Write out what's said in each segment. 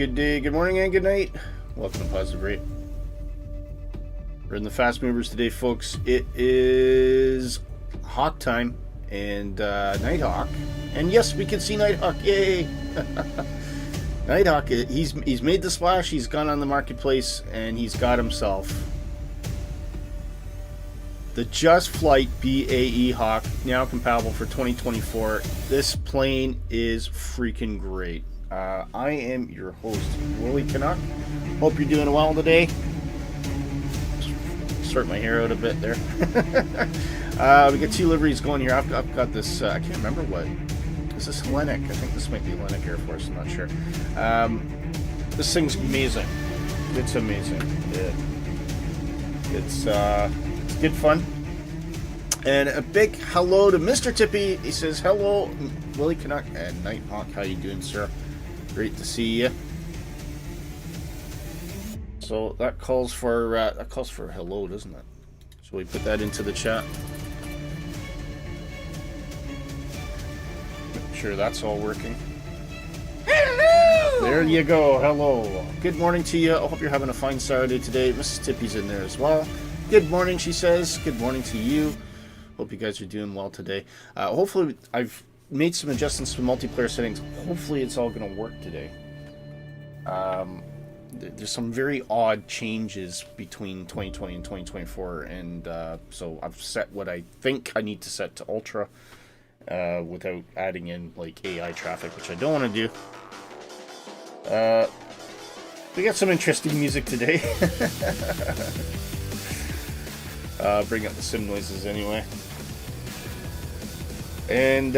good day, good morning, and good night. Welcome to Positive Rate. We're in the fast movers today, folks. It is Hawk time and Nighthawk. And yes, we can see Nighthawk. Yay! Nighthawk, he's made the splash. He's gone on the marketplace and he's got himself the Just Flight BAe Hawk, now compatible for 2024. This plane is freaking great. I am your host, Willy Canuck. Hope you're doing well today. Sort my hair out a bit there. We got two liveries going here. I've got this, I can't remember what. Is this Hellenic? I think this might be Hellenic Air Force, I'm not sure. This thing's amazing. It's amazing. It's good fun. And a big hello to Mr. Tippy. He says, hello, Willy Canuck and Nighthawk. How you doing, sir? Great to see you. So that calls for hello, doesn't it? So we put that into the chat. Make sure that's all working. Hello! There you go. Hello. Good morning to you. I hope you're having a fine Saturday today. Mrs. Tippy's in there as well. Good morning, she says. Good morning to you. Hope you guys are doing well today. Hopefully, I've made some adjustments to multiplayer settings. Hopefully, it's all going to work today. There's some very odd changes between 2020 and 2024, and so I've set what I think I need to set to Ultra without adding in like AI traffic, which I don't want to do. We got some interesting music today. Bring up the sim noises anyway. And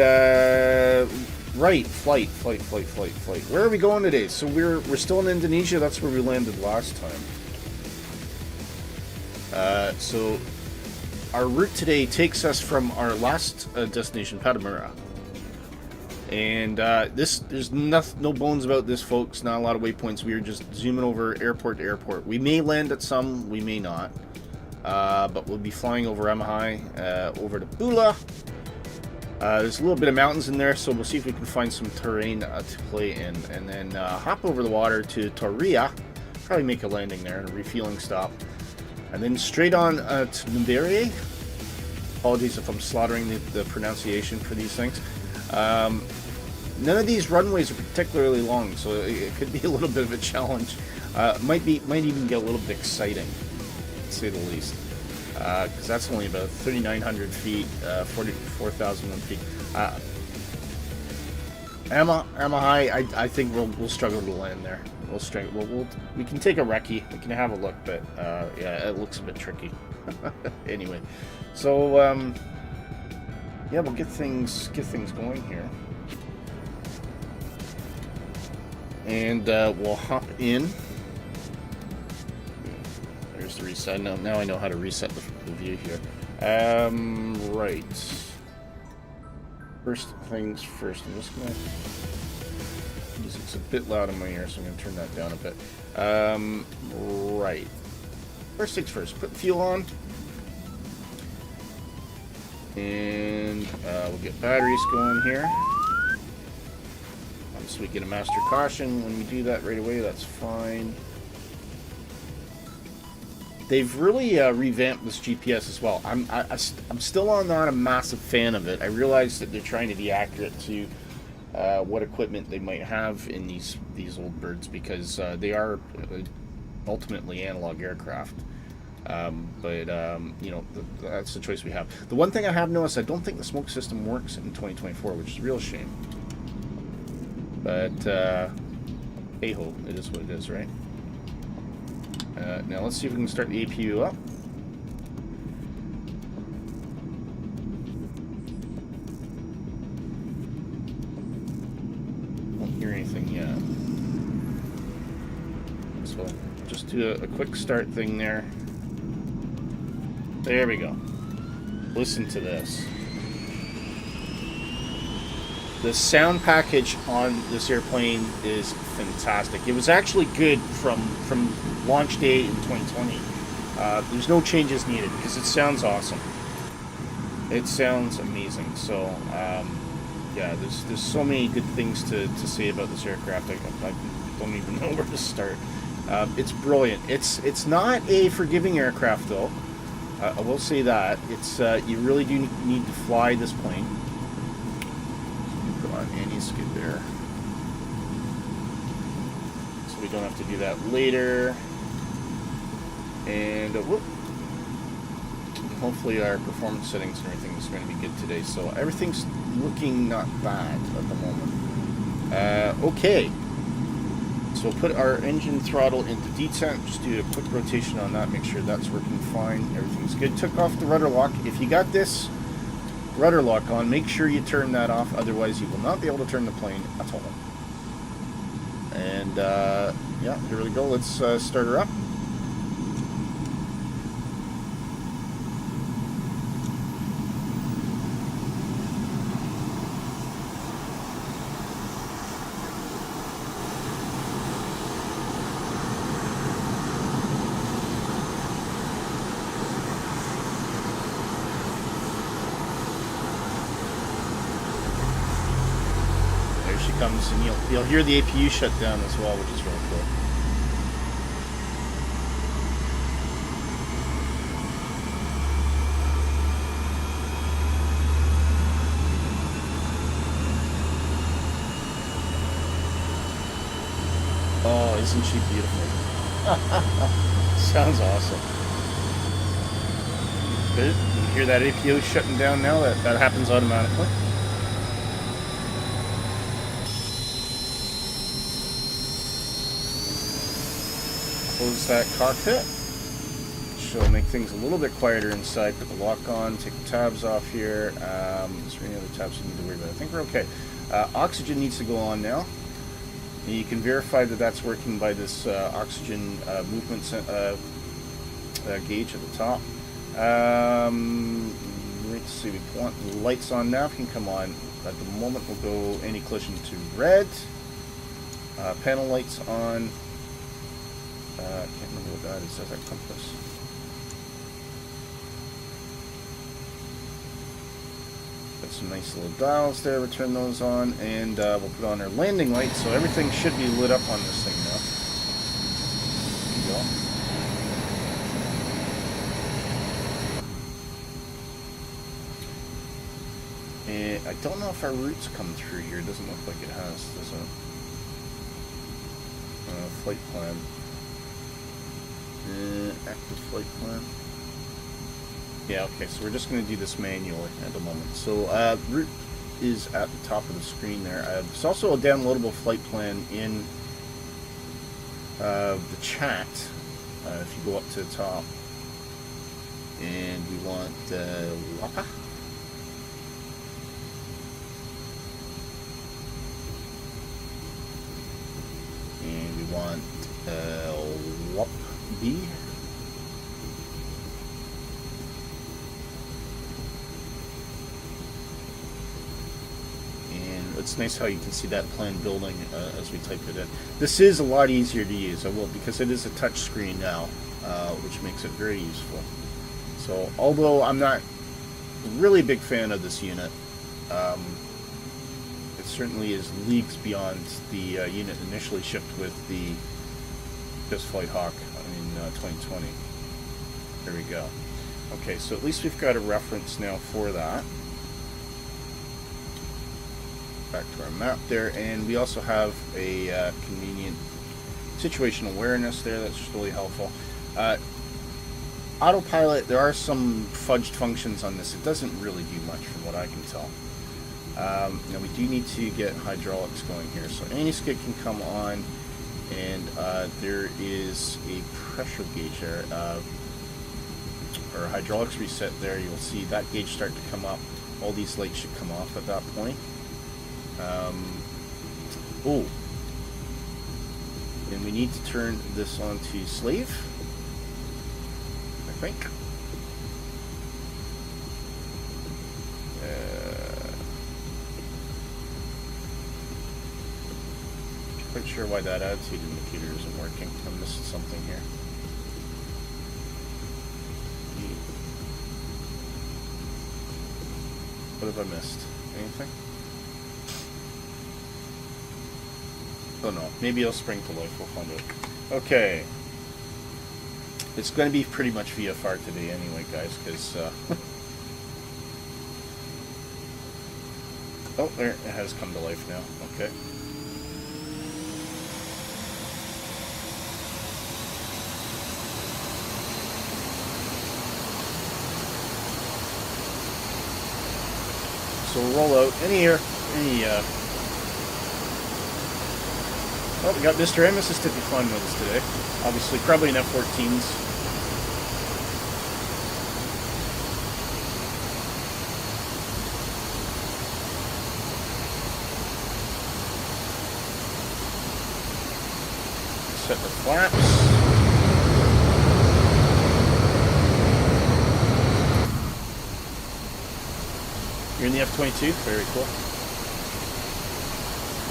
right, flight. Where are we going today? So we're still in Indonesia. That's where we landed last time. So our route today takes us from our last destination, Padamura. And there's no bones about this, folks. Not a lot of waypoints. We are just zooming over airport to airport. We may land at some, we may not. But we'll be flying over Amahai, over to Bula. There's a little bit of mountains in there, so we'll see if we can find some terrain to play in. And then hop over the water to Toria. Probably make a landing there, a refueling stop. And then straight on to Mbere. Apologies if I'm slaughtering the pronunciation for these things. None of these runways are particularly long, so it could be a little bit of a challenge. Might even get a little bit exciting, to say the least. Because that's only about 3,900 feet, 44,001 feet. Amahai, I think we'll struggle to land there. We can take a recce, we can have a look, but yeah, it looks a bit tricky. Anyway, so yeah, we'll get things going here, and we'll hop in. There's the reset. Now I know how to reset the view here. Right. First things first. I'm just gonna. Music's a bit loud in my ear, so I'm gonna turn that down a bit. Right. First things first. Put the fuel on, and we'll get batteries going here. So we get a master caution. When we do that right away, that's fine. They've really revamped this GPS as well. I'm still not a massive fan of it. I realize that they're trying to be accurate to what equipment they might have in these old birds, because they are ultimately analog aircraft. But you know, that's the choice we have. The one thing I have noticed, I don't think the smoke system works in 2024, which is a real shame. But hey-ho, it is what it is, right? Now let's see if we can start the APU up. Won't hear anything yet. So just do a quick start thing there. There we go. Listen to this. The sound package on this airplane is fantastic. It was actually good from launch day in 2020. There's no changes needed because it sounds awesome. It sounds amazing. So yeah, there's so many good things to say about this aircraft. don't even know where to start. It's brilliant. It's not a forgiving aircraft though. I will say that. It's you really do need to fly this plane. Put on anti-skid there, so we don't have to do that later. And whoop. Hopefully our performance settings and everything is going to be good today. So everything's looking not bad at the moment. Okay. So we'll put our engine throttle into detent, just do a quick rotation on that, make sure that's working fine, everything's good. Took off the rudder lock. If you got this rudder lock on, make sure you turn that off, otherwise you will not be able to turn the plane at all. And yeah, here we go, let's start her up. Comes and you'll hear the APU shut down as well, which is really cool. Oh, isn't she beautiful? Sounds awesome. Good. You hear that APU shutting down now? That happens automatically. Close that cockpit, which will make things a little bit quieter inside. Put the lock on, take the tabs off here. Is there any other tabs you need to worry about? I think we're okay. Oxygen needs to go on now. And you can verify that that's working by this oxygen movement gauge at the top. Let's see, we want the lights on now, can come on. At the moment we'll go anti-collision to red. Panel lights on. I can't remember what that is. Says that compass. Got some nice little dials there. We'll turn those on, and we'll put on our landing lights. So everything should be lit up on this thing now. There you go. And I don't know if our route's come through here. It doesn't look like it has. There's a flight plan. Active flight plan. Yeah, okay, so we're just going to do this manually at the moment. So route is at the top of the screen there. There's also a downloadable flight plan in the chat if you go up to the top. And we want WAPA. And we want WAPB. And it's nice how you can see that plan building as we type it in. This is a lot easier to use, I will, because it is a touch screen now, which makes it very useful. So, although I'm not really a big fan of this unit, it certainly is leagues beyond the unit initially shipped with the Just Flight Hawk in 2020. There we go. Okay, so at least we've got a reference now for that. Back to our map there, and we also have a convenient situational awareness there. That's just really helpful. Autopilot, there are some fudged functions on this. It doesn't really do much from what I can tell. Now we do need to get hydraulics going here. So anti-skid can come on, and there is a pressure gauge there, or hydraulics reset there. You'll see that gauge start to come up. All these lights should come off at that point. Oh, and we need to turn this on to slave, I think. Quite sure why that attitude indicator isn't working. I'm missing something here. What have I missed? Anything? Oh no, maybe it'll spring to life. We'll find out. Okay. It's going to be pretty much VFR today anyway, guys, because... oh, there, it has come to life now. Okay. So we'll roll out oh, we got Mr. and Mrs. Tippy flying with us today. Obviously, probably in F-14s. Set the flaps. You're in the F-22? Very cool.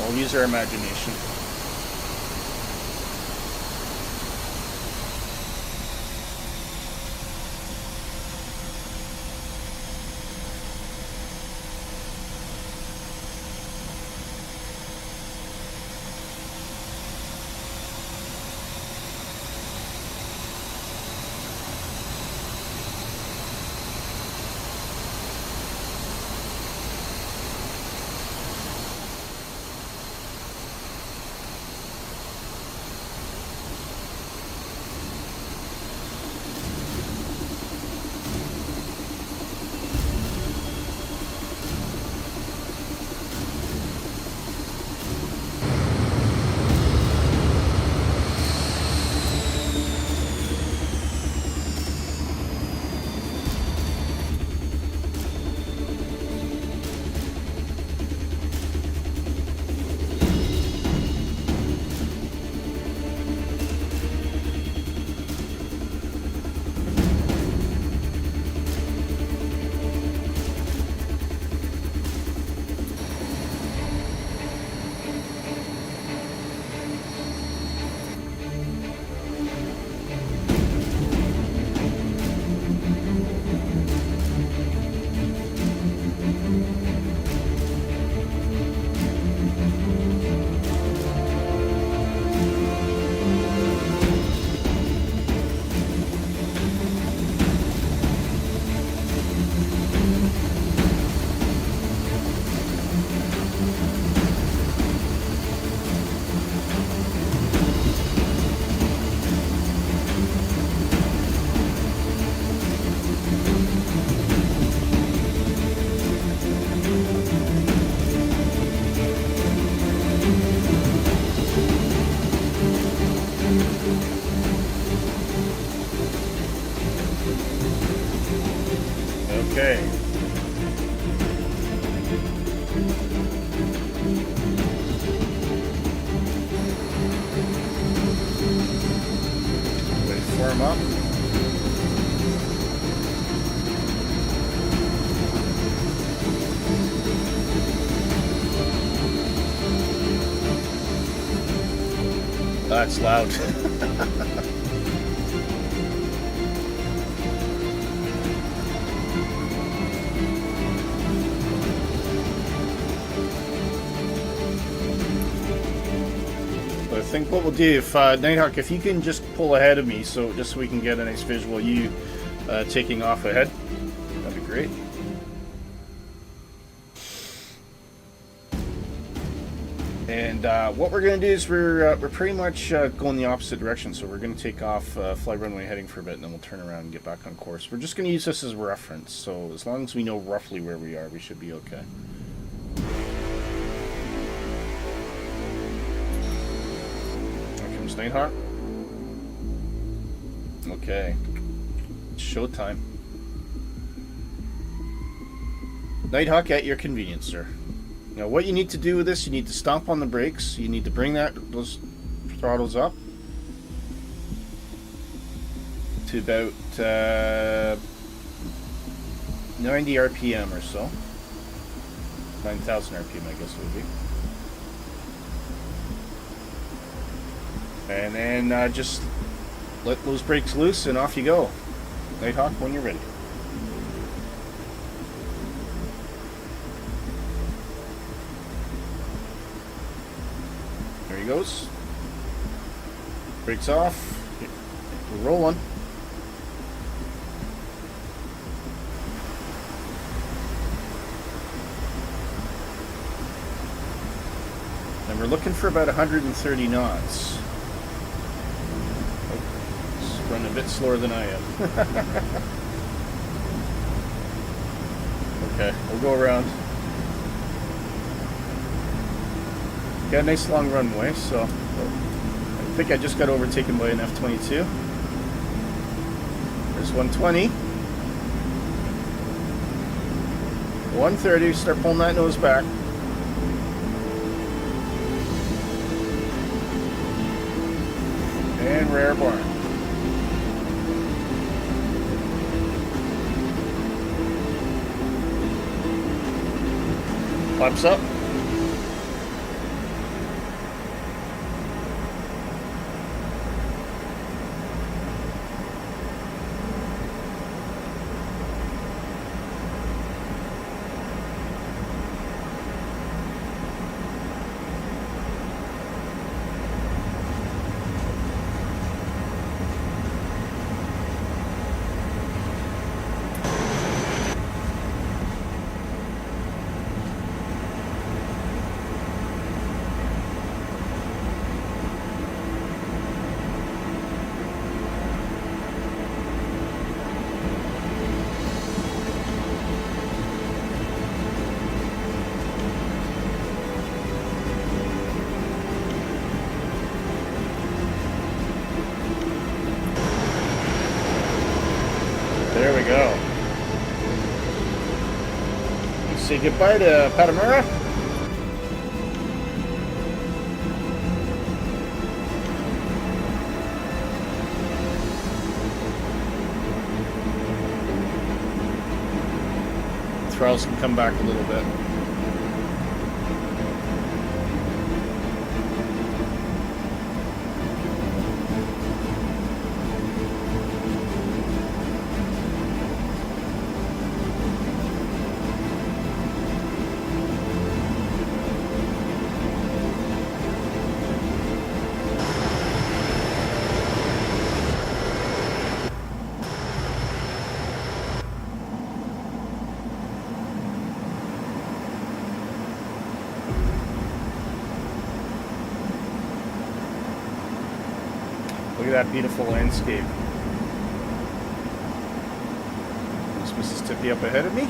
We'll use our imagination. Okay. Ready to form up. That's loud. I think what we'll do, if Nighthawk, if you can just pull ahead of me, so just so we can get a nice visual of you taking off ahead, that'd be great. And what we're going to do is we're pretty much going the opposite direction, so we're going to take off fly runway heading for a bit, and then we'll turn around and get back on course. We're just going to use this as a reference, so as long as we know roughly where we are, we should be okay. Here comes Nighthawk. Okay. It's showtime. Nighthawk at your convenience, sir. Now what you need to do with this, you need to stomp on the brakes, you need to bring those throttles up to about 90 RPM or so. 9,000 RPM I guess it would be. And then just let those brakes loose and off you go. Nighthawk, when you're ready. he goes. Brakes off. We're rolling. And we're looking for about 130 knots. Oh, it's running a bit slower than I am. Okay, we'll go around. Got a nice long runway, so I think I just got overtaken by an F-22. There's 120. 130, start pulling that nose back. And we're airborne. Flaps up. There we go. Say goodbye to Patamura. Throttles can come back a little bit. Look at that beautiful landscape. Is Mississippi up ahead of me?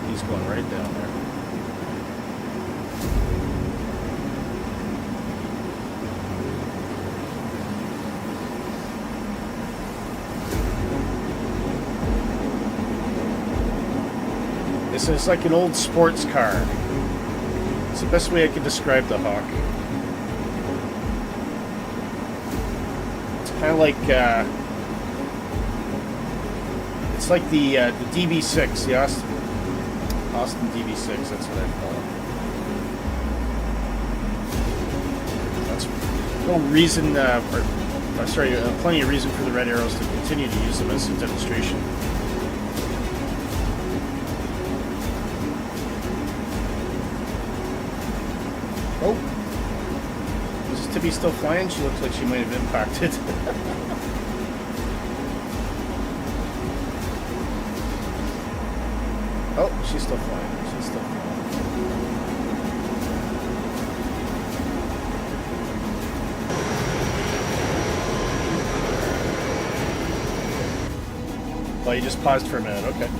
He's going right down there. This is like an old sports car. It's the best way I could describe the Hawk. Kind of like it's like the DB6, the Austin DB6. That's what I call it. That's no reason, plenty of reason for the Red Arrows to continue to use them as a demonstration. Oh. Tippy's still flying. She looks like she might have impacted. Oh, she's still flying. She's still flying. Well, you just paused for a minute. Okay.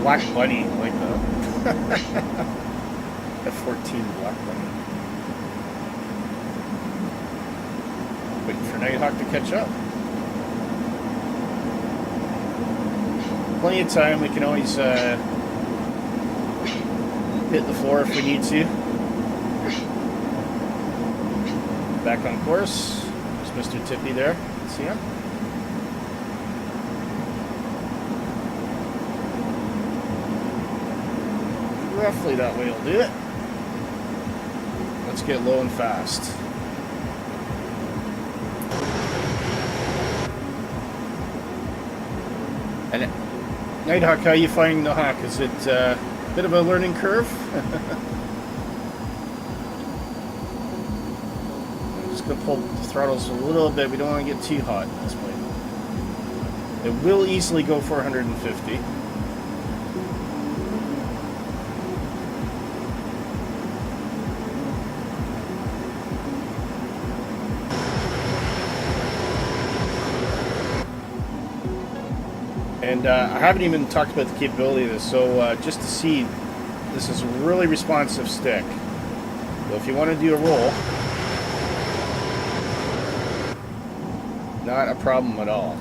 Black Bunny, I like that. F-14 Black Bunny. Waiting for Nighthawk to catch up. Plenty of time, we can always hit the floor if we need to. Back on course. There's Mr. Tippy there. See him? roughly that way will do it. Let's get low and fast. And Nighthawk, how are you finding the Hawk? Is it a bit of a learning curve? I'm just going to pull the throttles a little bit. We don't want to get too hot at this point. It will easily go 450. And I haven't even talked about the capability of this, so just to see, this is a really responsive stick. So if you want to do a roll, not a problem at all.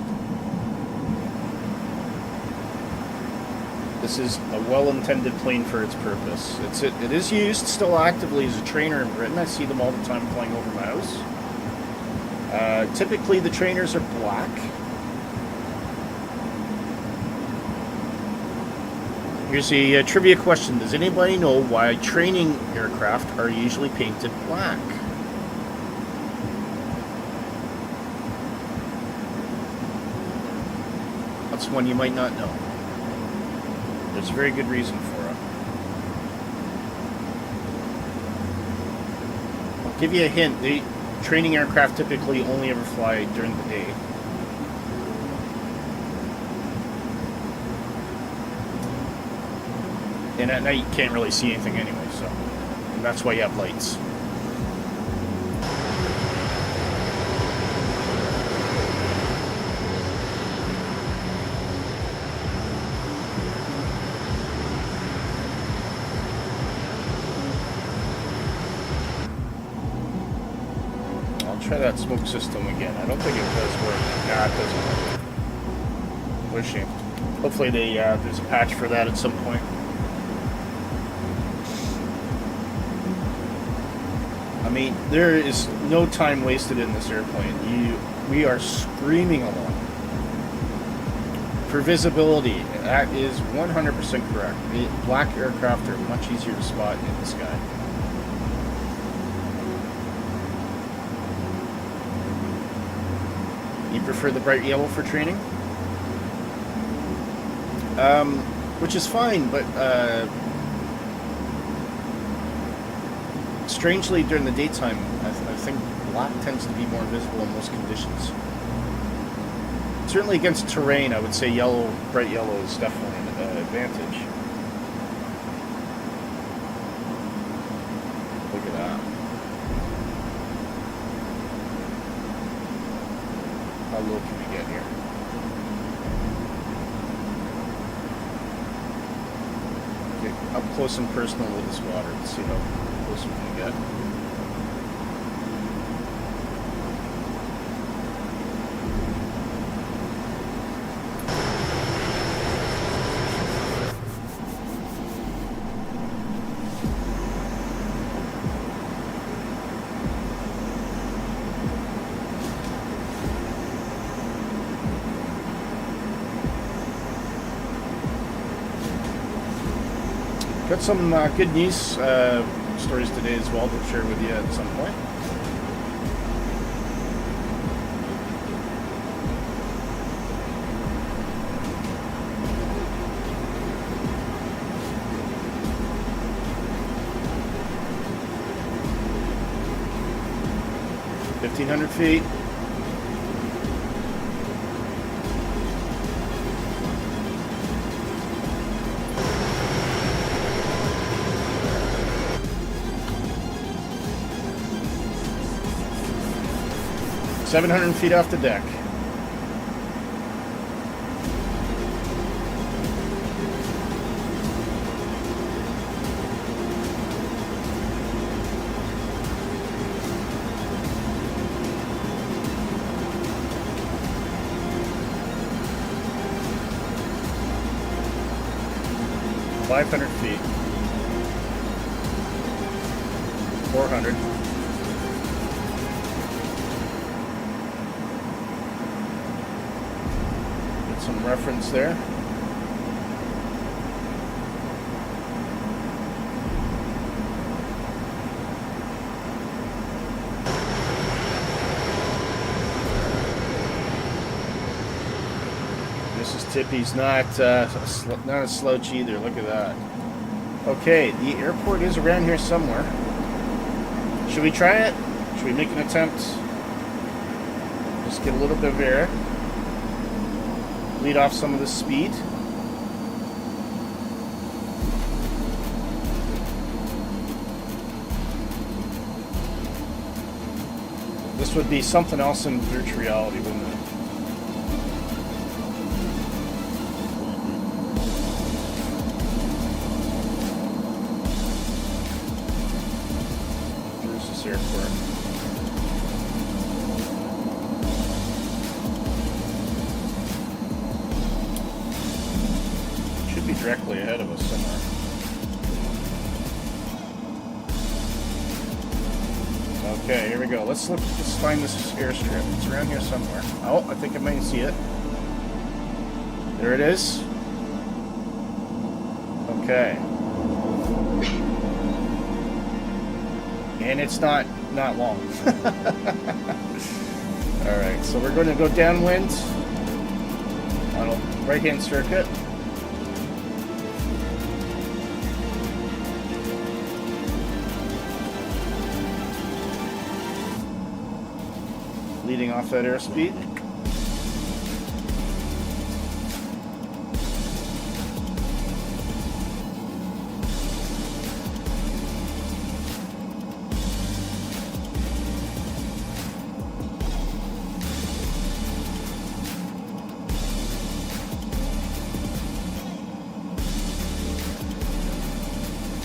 This is a well-intended plane for its purpose. It is used still actively as a trainer in Britain. I see them all the time flying over my house. Typically the trainers are black. Here's a trivia question. Does anybody know why training aircraft are usually painted black? That's one you might not know. There's a very good reason for it. I'll give you a hint. The training aircraft typically only ever fly during the day. And at night you can't really see anything anyway, so and that's why you have lights. I'll try that smoke system again. I don't think it does work. Nah, it doesn't work. What a shame. Hopefully there's a patch for that at some point. I mean, there is no time wasted in this airplane. We are screaming along. For visibility, that is 100% correct. The black aircraft are much easier to spot in the sky. You prefer the bright yellow for training? Which is fine, but strangely, during the daytime, I think black tends to be more visible in most conditions. Certainly against terrain, I would say yellow, bright yellow is definitely an advantage. Look at that. How low can we get here? Okay, up close and personal with this water. Let's see how close we can get. Got some good news stories today as well to share with you at some point. $1,500 feet. $700 feet off the deck. $500 feet. 400. Some reference there. This Tippy's not not a slouch either. Look at that. Okay, the airport is around here somewhere. Should we try it? Should we make an attempt? Just get a little bit of air. Lead off some of the speed. This would be something else in virtual reality, wouldn't it? Where's this airport? It should be directly ahead of us somewhere. Okay, here we go. Let's find this airstrip. It's around here somewhere. Oh, I think I might see it. There it is. Okay. And it's not long. Alright, so we're going to go downwind on a right-hand circuit. Leading off that airspeed.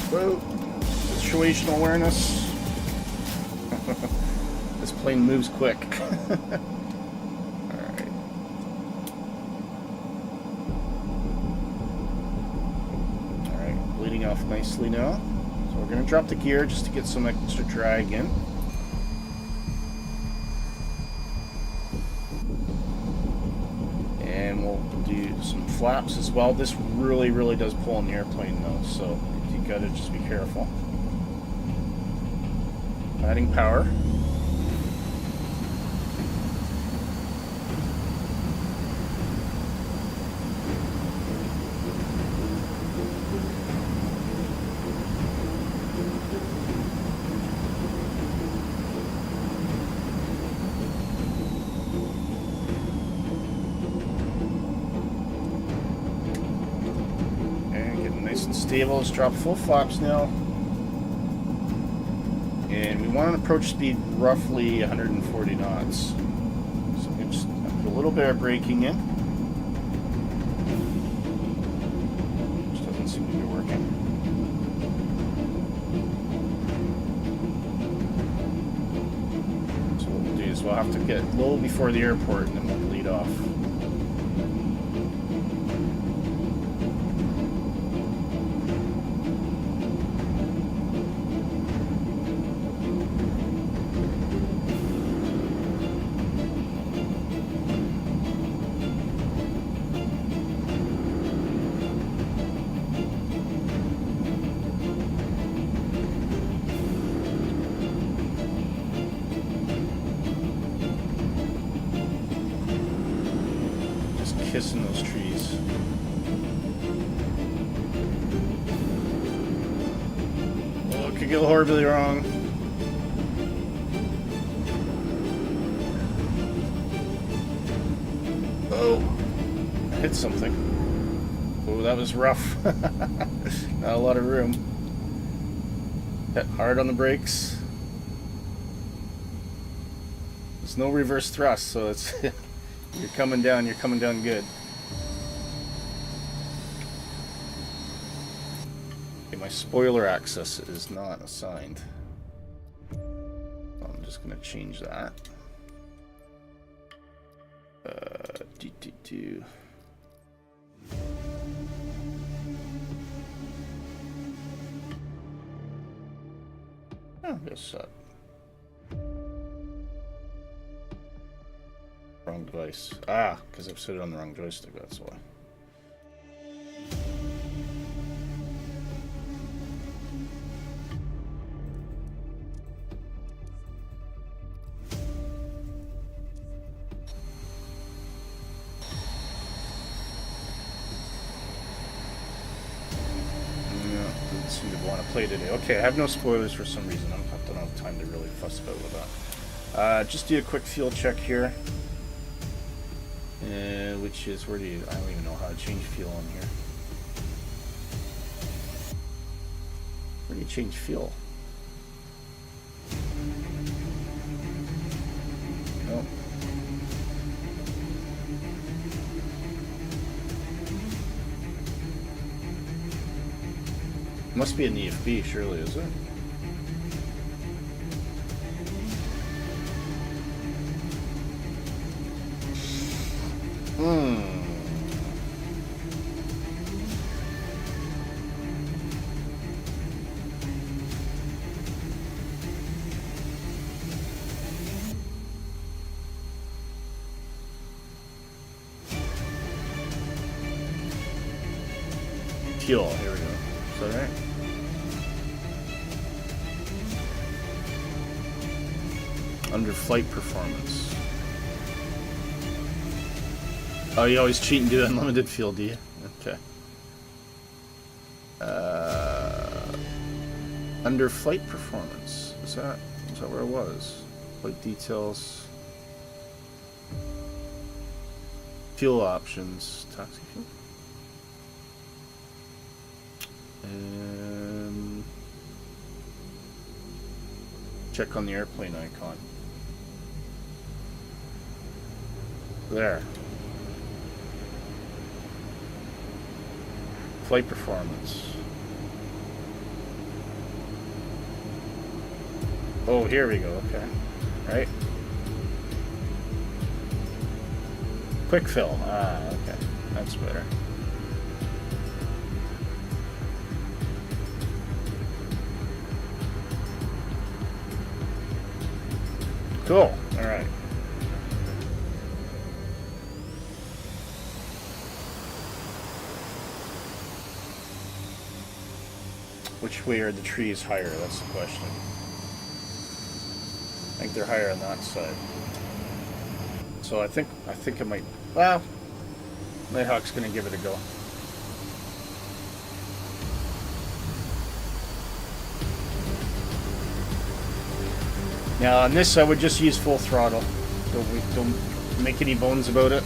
Whoa. Situational awareness. This plane moves quick. Alright. Alright, bleeding off nicely now. So we're going to drop the gear just to get some extra drag in. And we'll do some flaps as well. This really does pull on the airplane though, so you gotta just be careful. Adding power. Stable. Let's drop full flaps now. And we want an approach speed roughly 140 knots. So we just put a little bit of braking in. Which doesn't seem to be working. So what we'll do is we'll have to get low before the airport and then we'll lead off. Kissing those trees. Oh, it could go horribly wrong. Oh, I hit something. Oh, that was rough. Not a lot of room. Hit hard on the brakes. There's no reverse thrust, so it's you're coming down good. Okay, my spoiler access is not assigned. I'm just gonna change that. Do. Oh, this wrong device. Ah, because I've set it on the wrong joystick, that's why. seem to want to play today. Okay, I have no spoilers for some reason. I don't have time to really fuss about with that. Just do a quick fuel check here. Which is, where do you, I don't even know how to change fuel on here. Where do you change fuel? Nope. Must be in the EFB, surely, is it? Fuel, here we go. Is that right? Under flight performance. Oh, you always cheat and do unlimited fuel, do you? Okay. Under flight performance. Is that where it was? Flight details. Fuel options. Taxi fuel. And check on the airplane icon. There. Flight performance. Oh, here we go. Okay. Right. Quick fill. Ah, okay. That's better. Cool. All right. Which way are the trees higher? That's the question. I think they're higher on that side. So I think it might. Well, Nighthawk's gonna give it a go. Now on this, I would just use full throttle. Don't make any bones about it.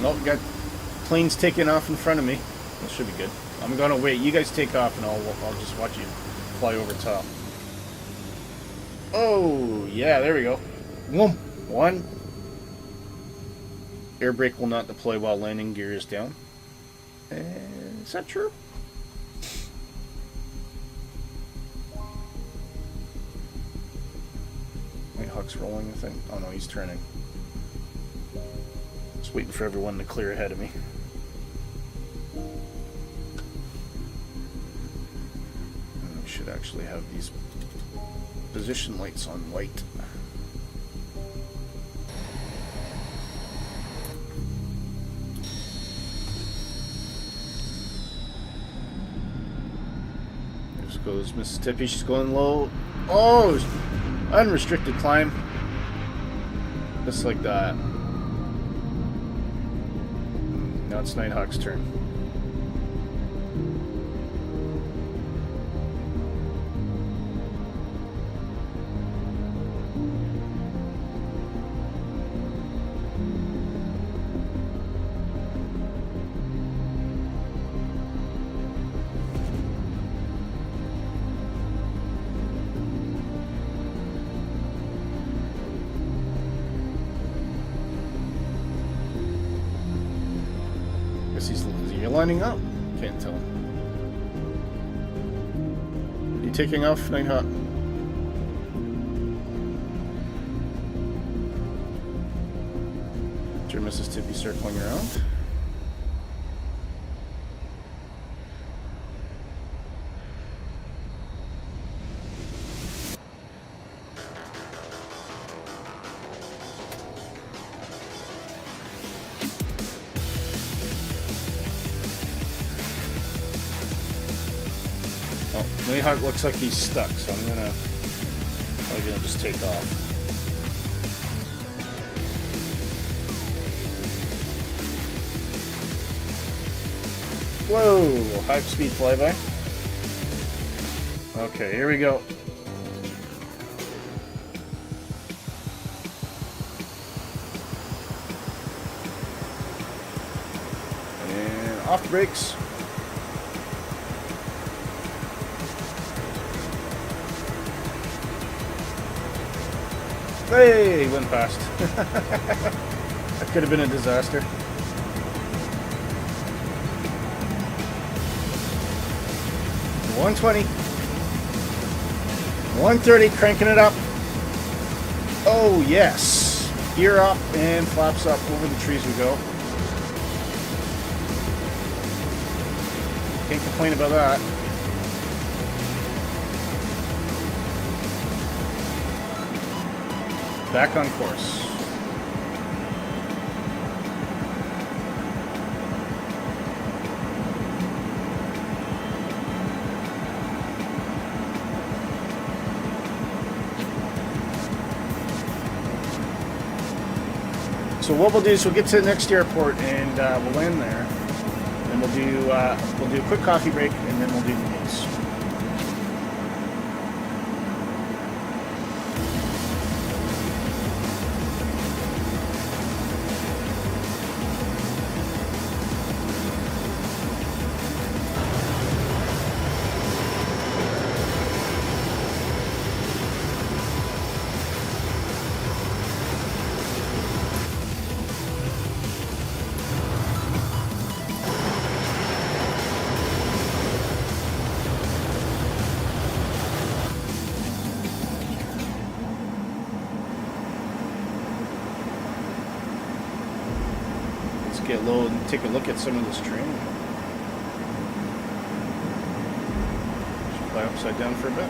Nope, got planes taking off in front of me. That should be good. I'm gonna wait. You guys take off, and I'll just watch you fly over top. Oh yeah, there we go. One. Air brake will not deploy while landing gear is down. Is that true? Nighthawk's rolling, I think. Oh no, he's turning. Just waiting for everyone to clear ahead of me. And we should actually have these position lights on white. There goes Mississippi. She's going low. Oh! Unrestricted climb. Just like that. Now it's Nighthawk's turn. Is he lining up? Can't tell. Are you taking off, Nighthawk? Is your Mississippi circling around? Nighthawk looks like he's stuck, so I'm gonna just take off. Whoa, high speed flyby. Okay, here we go. And off the brakes. Hey, went past. That could have been a disaster. 120. 130, cranking it up. Oh, yes. Gear up and flaps up. Over the trees we go. Can't complain about that. Back on course. So what we'll do is we'll get to the next airport and we'll land there. And we'll do a quick coffee break and then we'll do the news. Get low and take a look at some of this training. Should fly upside down for a bit.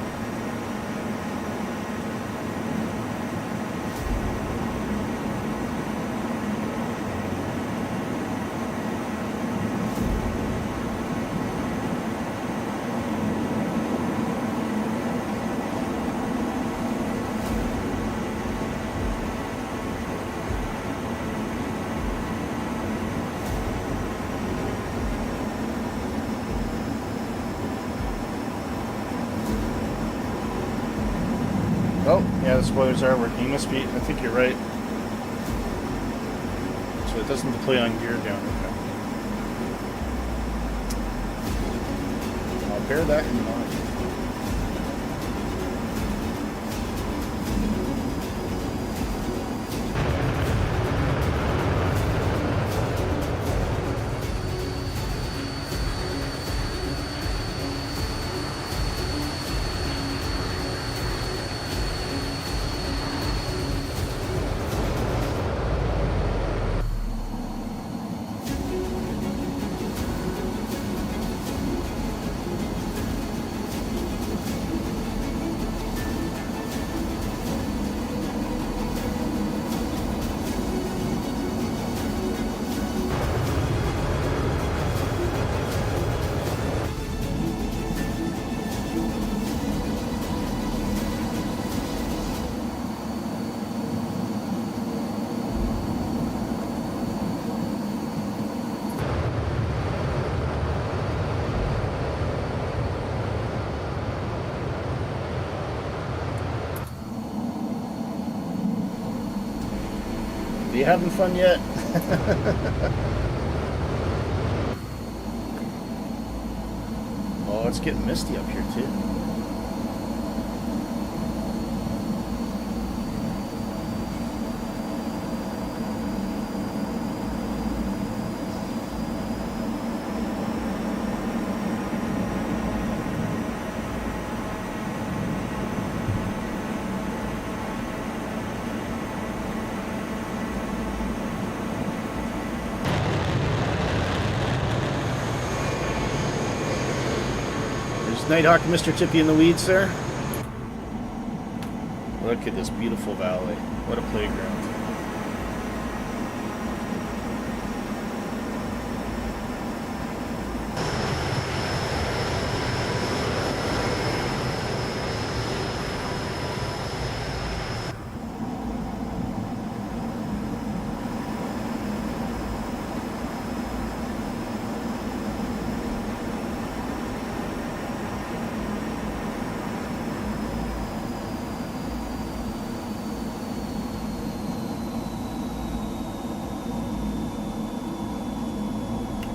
Oh, yeah, the spoilers are working. You must be, I think you're right. So it doesn't deploy on gear down. Okay. I'll bear that in mind. Are you having fun yet? Oh, it's getting misty up here too. Nighthawk and Mr. Tippy in the weeds there. Look at this beautiful valley. What a playground.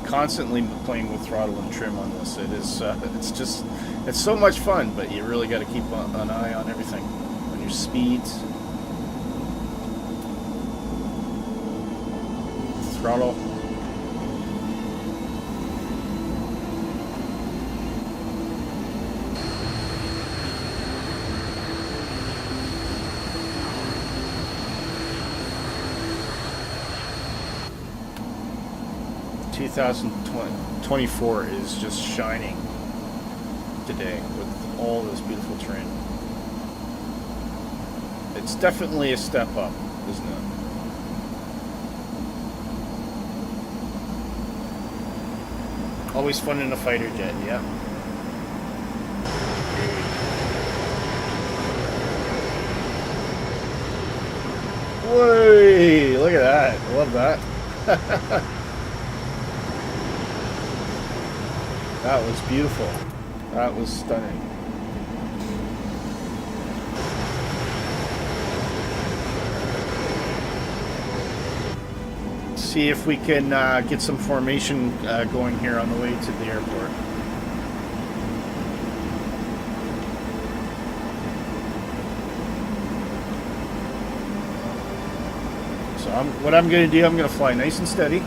constantly playing with throttle and trim on this. It is, it's so much fun, but you really got to keep an eye on everything, on your speeds, throttle. (2024) is just shining today with all this beautiful terrain. It's definitely a step up, isn't it? Always fun in a fighter jet, yeah. Whoa! Look at that. I love that. That was beautiful. That was stunning. See if we can get some formation going here on the way to the airport. So what I'm going to do, I'm going to fly nice and steady.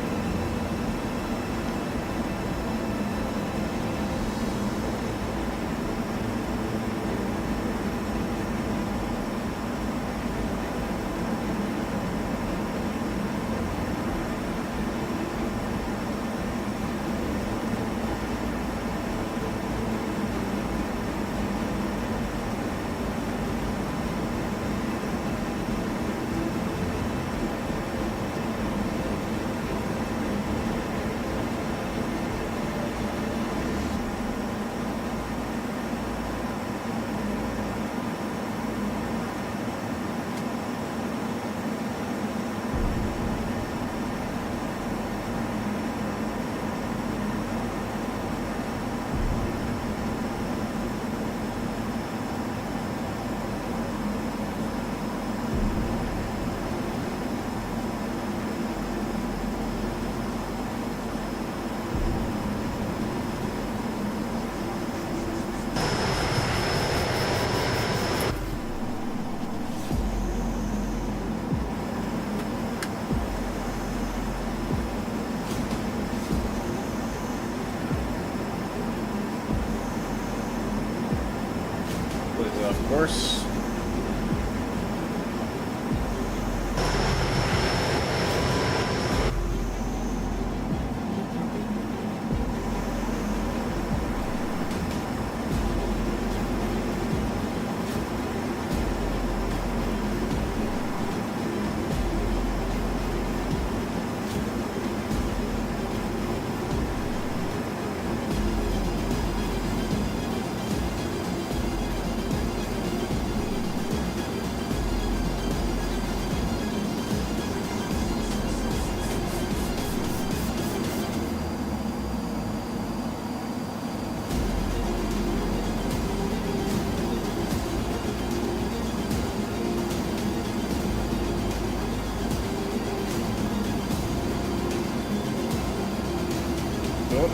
Of course.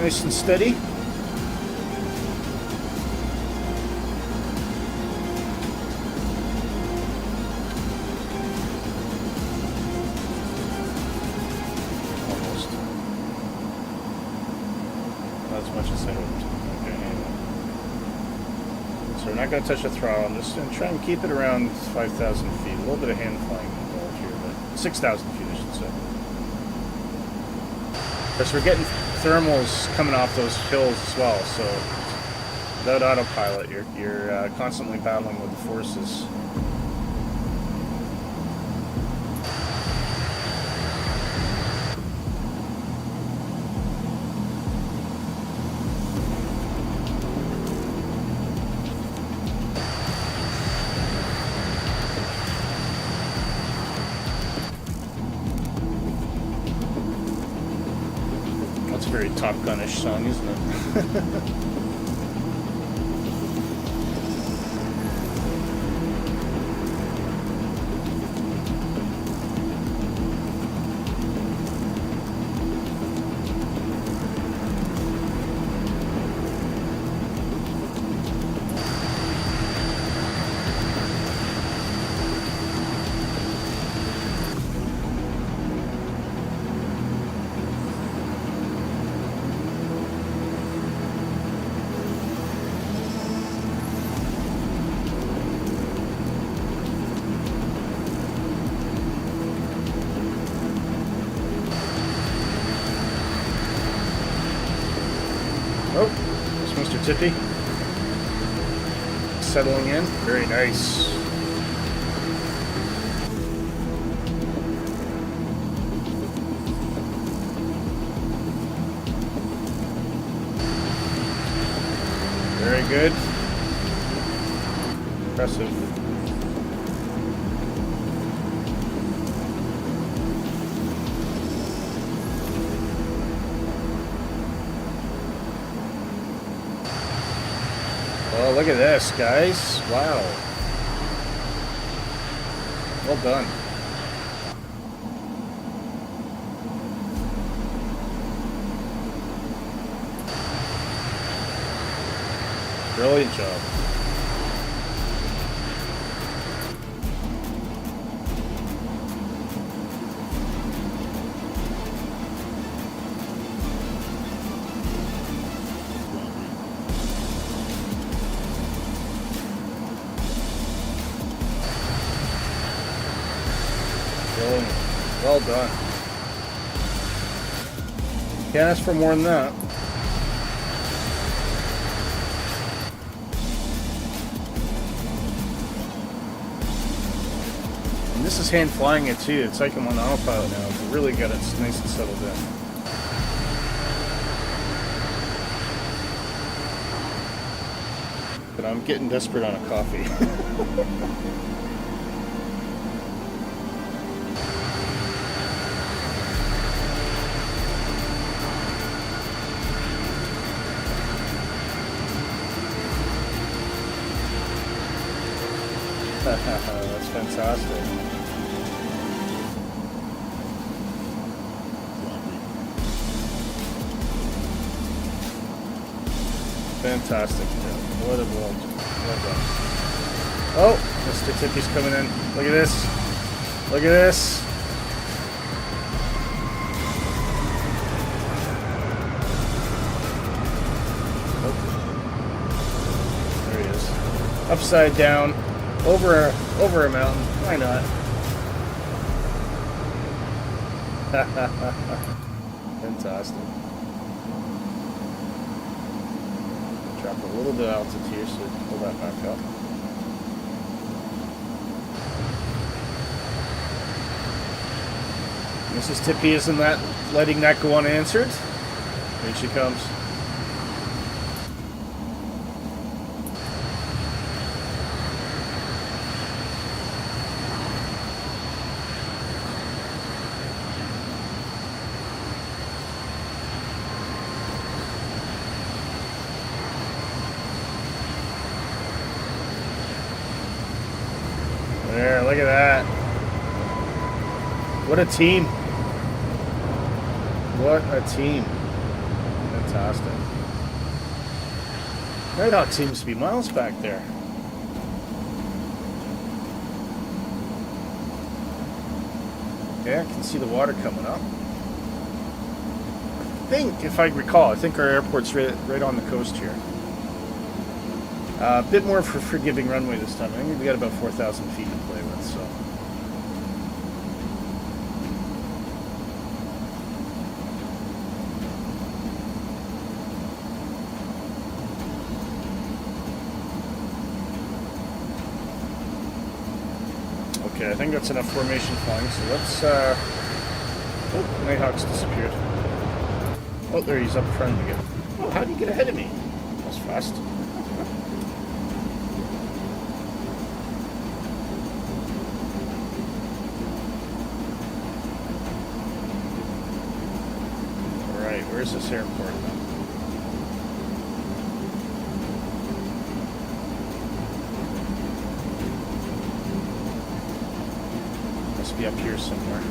Nice and steady. Almost. Not as much as I hoped. Okay. So we're not going to touch the throttle. I'm just going to try and keep it around 5,000 feet. A little bit of hand flying involved here, but 6,000 feet, I should say. Of course, we're getting thermals coming off those hills as well, so without autopilot, you're constantly battling with the forces. Very Top Gun-ish song, isn't it? Tippy? Settling in. Very nice. Very good. Impressive. Oh, look at this, guys. Wow. Well done. Brilliant job. Brilliant. Well done. Can't ask for more than that. This is hand flying it too. It's like I'm on autopilot now. It's really good. It's nice and settled in. But I'm getting desperate on a coffee. That's fantastic. Fantastic. What a well done. Oh, Mr. Tippy's coming in. Look at this. Look at this. Oh. There he is. Upside down. Over a mountain. Why not? Fantastic. Drop a little bit of altitude here, so pull that back up. Mrs. Tippy isn't letting that go unanswered. Here she comes. There, look at that. What a team. What a team. Fantastic. Nighthawk seems to be miles back there. Yeah, I can see the water coming up. I think, if I recall, I think our airport's right on the coast here. A bit more for forgiving runway this time. I think we got about 4,000 feet to play with, so. Okay, I think that's enough formation flying, so let's, oh, Nighthawk's disappeared. Oh, there he's up front again. Oh, how did he get ahead of me? That was fast. Where's this airport now? Must be up here somewhere.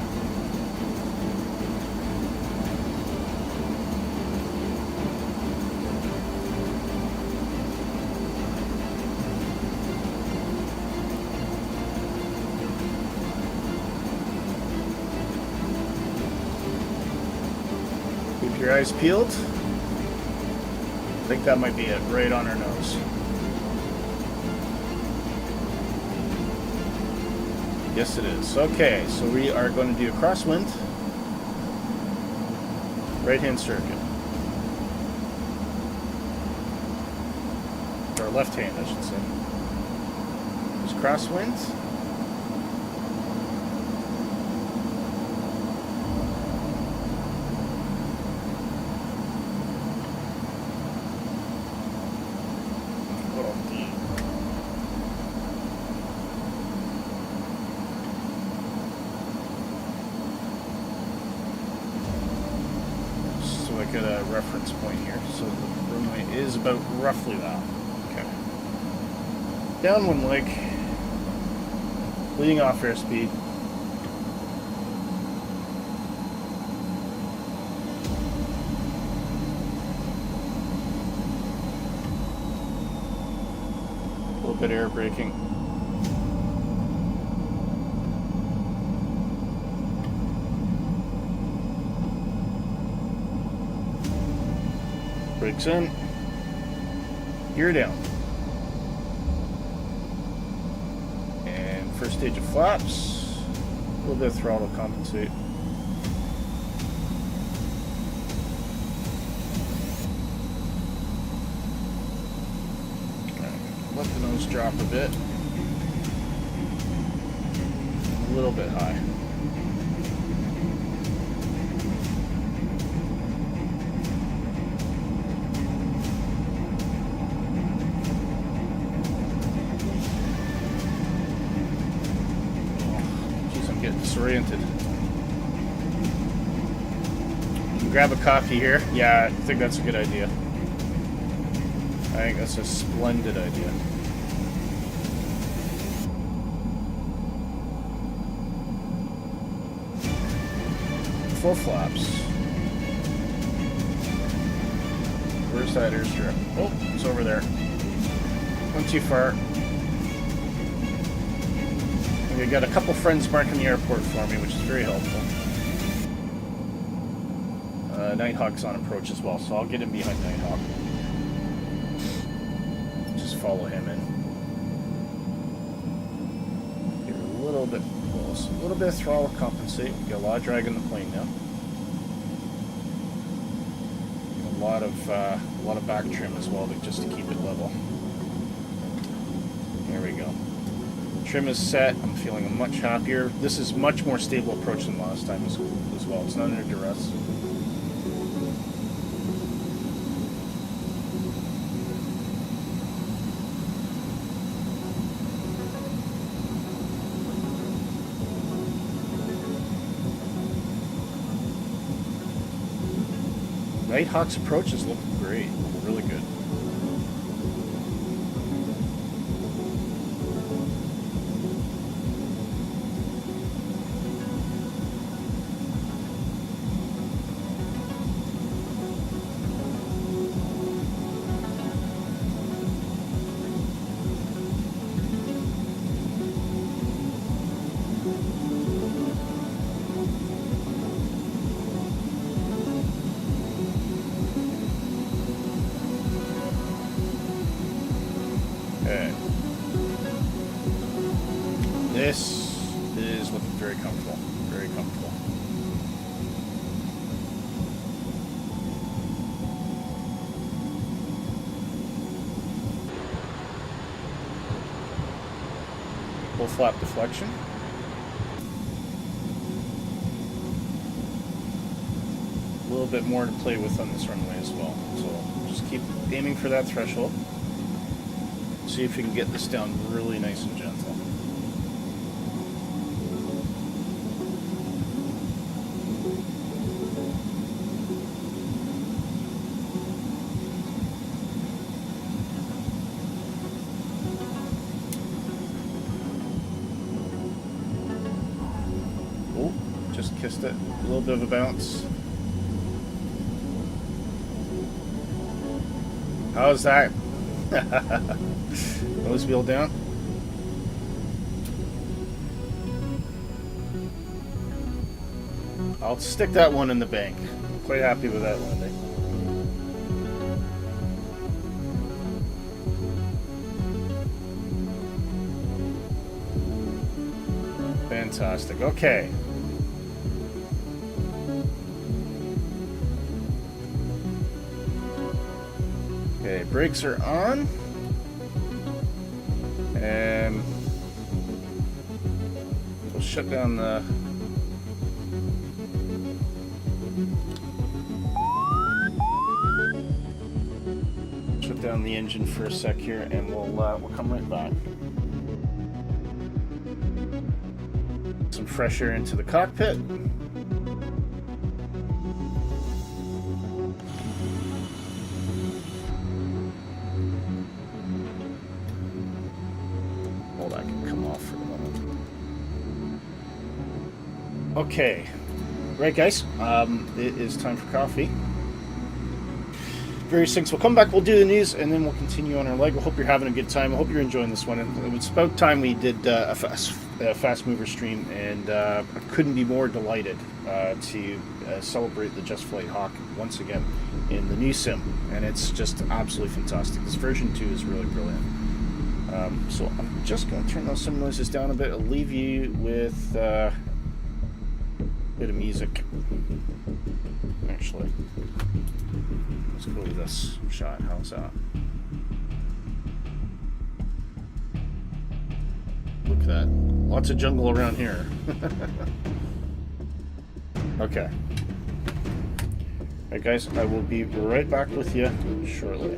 Your eyes peeled. I think that might be it, right on our nose. Yes, it is. Okay, so we are going to do a crosswind, right-hand circuit. left hand, I should say. There's crosswinds. So I get a reference point here. So the runway is about roughly that. Okay. Down one leg. Leading off airspeed. A little bit air braking. Brakes in. Gear down. And first stage of flaps. A little bit of throttle compensate. Let the nose drop a bit. A little bit high. Jeez, I'm getting disoriented. Grab a coffee here. Yeah, I think that's a good idea. I think that's a splendid idea. Full flaps. Where's that airstrip? Oh, it's over there. Went too far. We got a couple friends marking the airport for me, which is very helpful. Nighthawk's on approach as well, so I'll get in behind Nighthawk. Follow him in. Get a little bit close. A little bit of throttle compensate. We got a lot of drag in the plane now. A lot of back trim as well, just to keep it level. There we go. Trim is set. I'm feeling much happier. This is much more stable approach than last time as well. It's not under duress. Nighthawk's approach is looking great, really good. This is looking very comfortable. Very comfortable. Full flap deflection. A little bit more to play with on this runway as well. So just keep aiming for that threshold. See if you can get this down really nice and gentle. Oh, just kissed it. A little bit of a bounce. How's that? Nose wheel down. I'll stick that one in the bank. Quite happy with that landing. Fantastic. Okay. Okay, brakes are on. And we'll shut down the... Shut down the engine for a sec here, and we'll come right back. Some fresh air into the cockpit. Well, that can come off for the moment. Okay, right, guys. It is time for coffee. Various things. We'll come back, we'll do the news, and then we'll continue on our leg. I hope you're having a good time. I hope you're enjoying this one. It's about time we did a fast mover stream, and I couldn't be more delighted to celebrate the Just Flight Hawk once again in the new sim, and it's just absolutely fantastic. This version 2 is really brilliant. So I'm just going to turn those sim noises down a bit. I'll leave you with a bit of music, actually. Let's go with this shot. How's that? Look at that. Lots of jungle around here. Okay. Alright, guys, I will be right back with you shortly.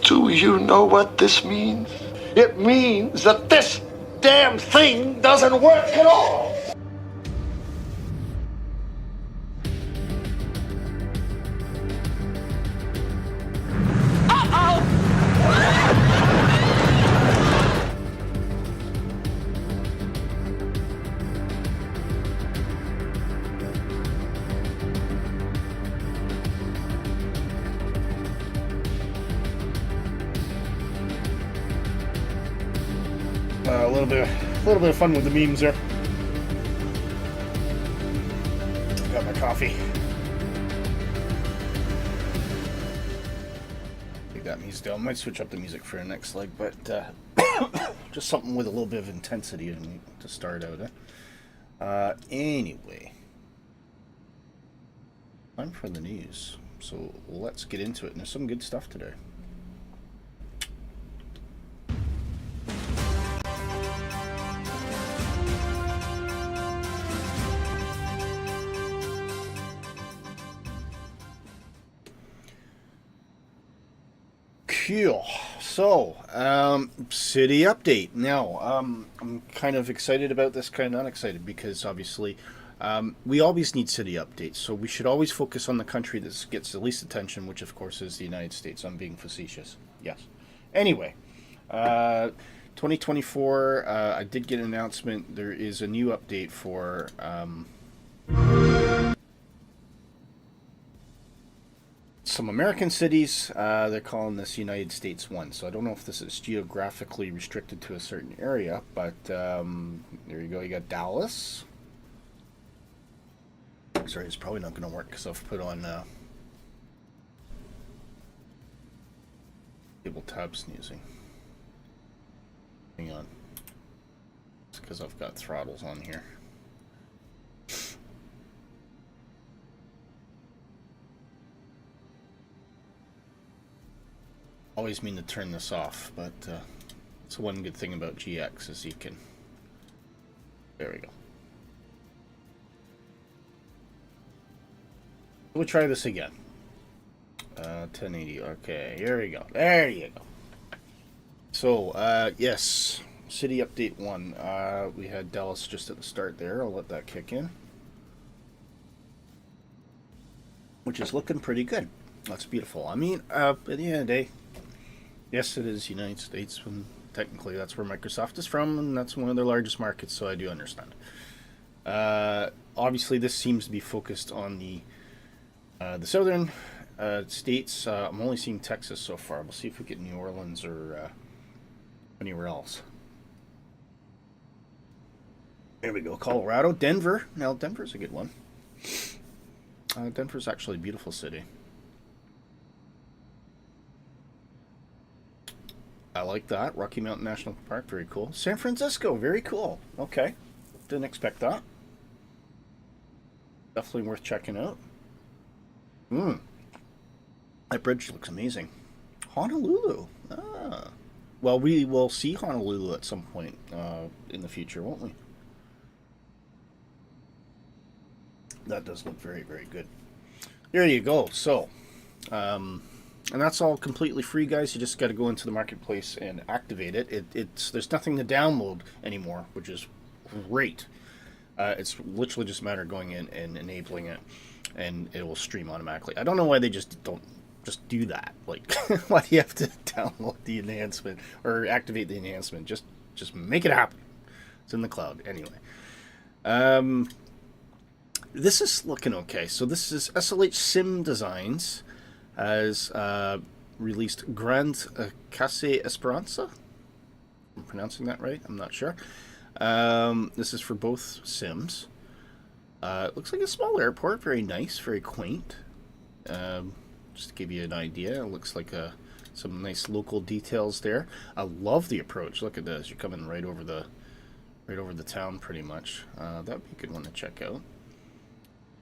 Do you know what this means? It means that this damn thing doesn't work at all. A little bit of fun with the memes there. Got my coffee. Take that music down. Might switch up the music for the next leg, but just something with a little bit of intensity to start out. Anyway, time for the news. So let's get into it. And there's some good stuff today. Cool. So, city update. Now, I'm kind of excited about this, kind of not excited, because obviously we always need city updates. So we should always focus on the country that gets the least attention, which of course is the United States. I'm being facetious. Yes. Anyway, 2024, I did get an announcement. There is a new update for... some American cities. They're calling this United States 1, so I don't know if this is geographically restricted to a certain area, but there you go. You got Dallas. Sorry, it's probably not going to work because I've put on table tab sneezing. Hang on. It's because I've got throttles on here. Always mean to turn this off, but it's one good thing about GX is you can... There we go. We'll try this again. 1080. Okay, here we go. There you go. So, yes, City Update 1. We had Dallas just at the start there. I'll let that kick in. Which is looking pretty good. That's beautiful. I mean, at the end of the day, yes, it is United States. And technically, that's where Microsoft is from, and that's one of their largest markets, so I do understand. Obviously, this seems to be focused on the southern states. I'm only seeing Texas so far. We'll see if we get New Orleans or anywhere else. There we go. Colorado, Denver. Now, Denver's a good one. Denver's actually a beautiful city. I like that. Rocky Mountain National Park, very cool. San Francisco, very cool. Okay. Didn't expect that. Definitely worth checking out. That bridge looks amazing. Honolulu. Ah. Well, we will see Honolulu at some point in the future, won't we? That does look very, very good. There you go. So, and that's all completely free, guys. You just got to go into the marketplace and activate it. There's nothing to download anymore, which is great. It's literally just a matter of going in and enabling it, and it will stream automatically. I don't know why they just don't just do that. Like, why do you have to download the enhancement or activate the enhancement? Just make it happen. It's in the cloud anyway. This is looking okay. So this is SLH Sim Designs has released Grand Case Esperanza. I'm pronouncing that right? I'm not sure. This is for both sims. It looks like a small airport. Very nice, very quaint. Just to give you an idea, it looks like some nice local details there. I love the approach. Look at this. You're coming right over the town, pretty much. That'd be a good one to check out.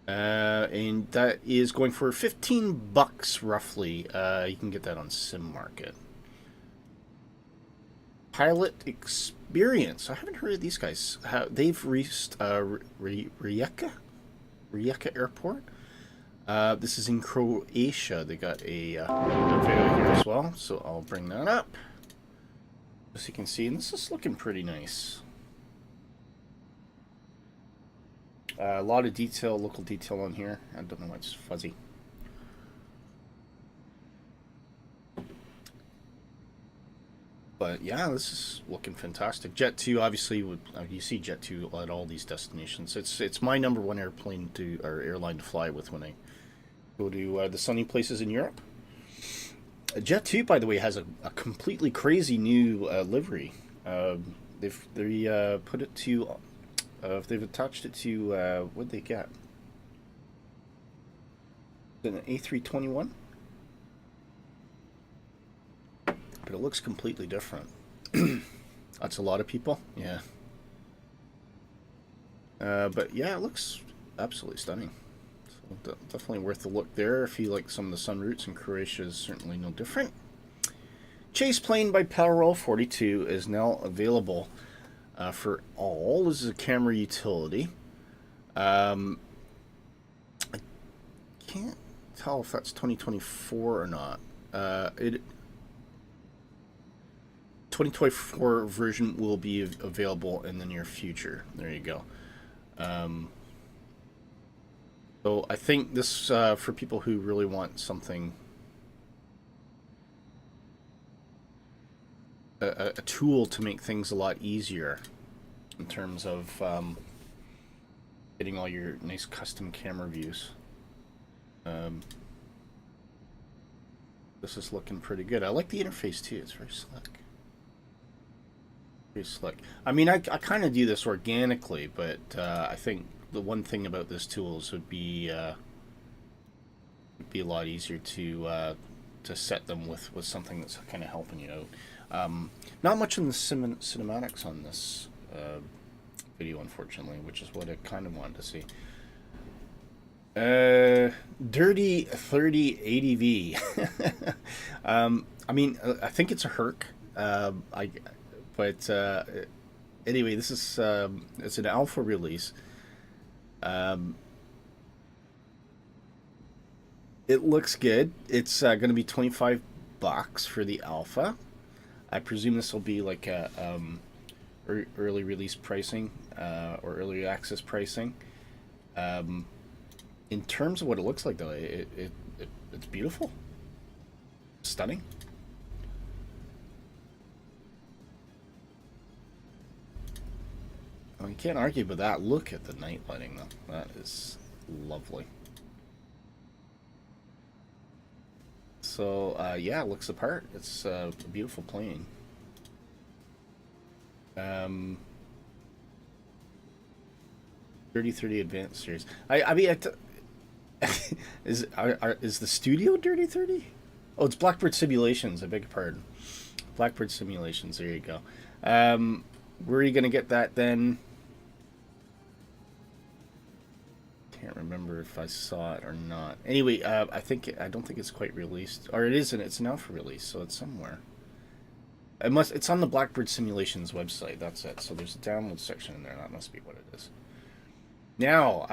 And that is going for $15 roughly. You can get that on Sim Market. Pilot Experience. I haven't heard of these guys. They've reached Rijeka Airport. This is in Croatia. They got a video here as well, so I'll bring that up. As you can see, and this is looking pretty nice. A lot of detail, local detail on here. I don't know why it's fuzzy. But yeah, this is looking fantastic. Jet 2, obviously, you see Jet 2 at all these destinations. It's my number one airline to fly with when I go to the sunny places in Europe. Jet 2, by the way, has a completely crazy new livery. They've put it to. They've attached it to what'd they get? An A321. But it looks completely different. That's a lot of people. Yeah. But yeah, it looks absolutely stunning. So definitely worth a look there. If you like some of the sun routes, and Croatia is certainly no different. Chase Plane by Powerroll 42 is now available for all. This is a camera utility. I can't tell if that's 2024 or not. 2024 version will be available in the near future. There you go. So I think this for people who really want something, a tool to make things a lot easier in terms of getting all your nice custom camera views. This is looking pretty good. I like the interface too. It's very slick. Slick. I mean, I kind of do this organically, but I think the one thing about this tools would be a lot easier to set them with something that's kind of helping you out. Not much in the cinematics on this video, unfortunately, which is what I kind of wanted to see. Dirty 30 ADV. I mean, I think it's a Herc. But anyway, this is it's an alpha release. It looks good. It's going to be $25 for the alpha. I presume this will be like a early release pricing or early access pricing. In terms of what it looks like, though, it's beautiful, stunning. Well, you can't argue with that. Look at the night lighting, though. That is lovely. So, yeah, it looks the part. It's a beautiful plane. 3030 Advanced Series. I mean, is the studio Dirty 30? Oh, it's Blackbird Simulations. I beg your pardon. Blackbird Simulations. There you go. Where are you going to get that then? Can't remember if I saw it or not. Anyway, I don't think it's quite released, or it isn't. It's an alpha release, so it's somewhere. It's on the Blackbird Simulations website. That's it. So there's a download section in there. That must be what it is. Now,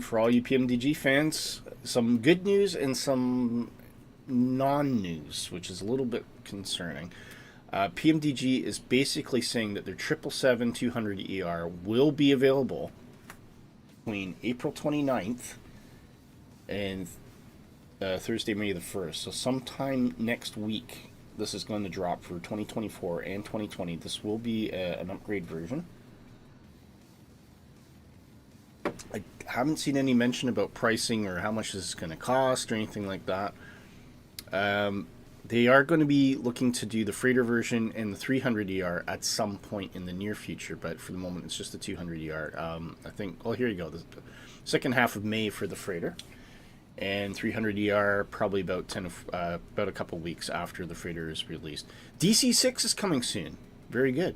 for all you PMDG fans, some good news and some non-news, which is a little bit concerning. PMDG is basically saying that their 777-200ER will be available between April 29th and Thursday, May the 1st. So sometime next week, this is going to drop for 2024 and 2020. This will be an upgrade version. I haven't seen any mention about pricing or how much this is going to cost or anything like that. They are going to be looking to do the freighter version and the 300ER at some point in the near future, but for the moment it's just the 200ER. I think, oh, here you go, the second half of May for the freighter, and 300ER probably about about a couple weeks after the freighter is released. DC-6 is coming soon. Very good.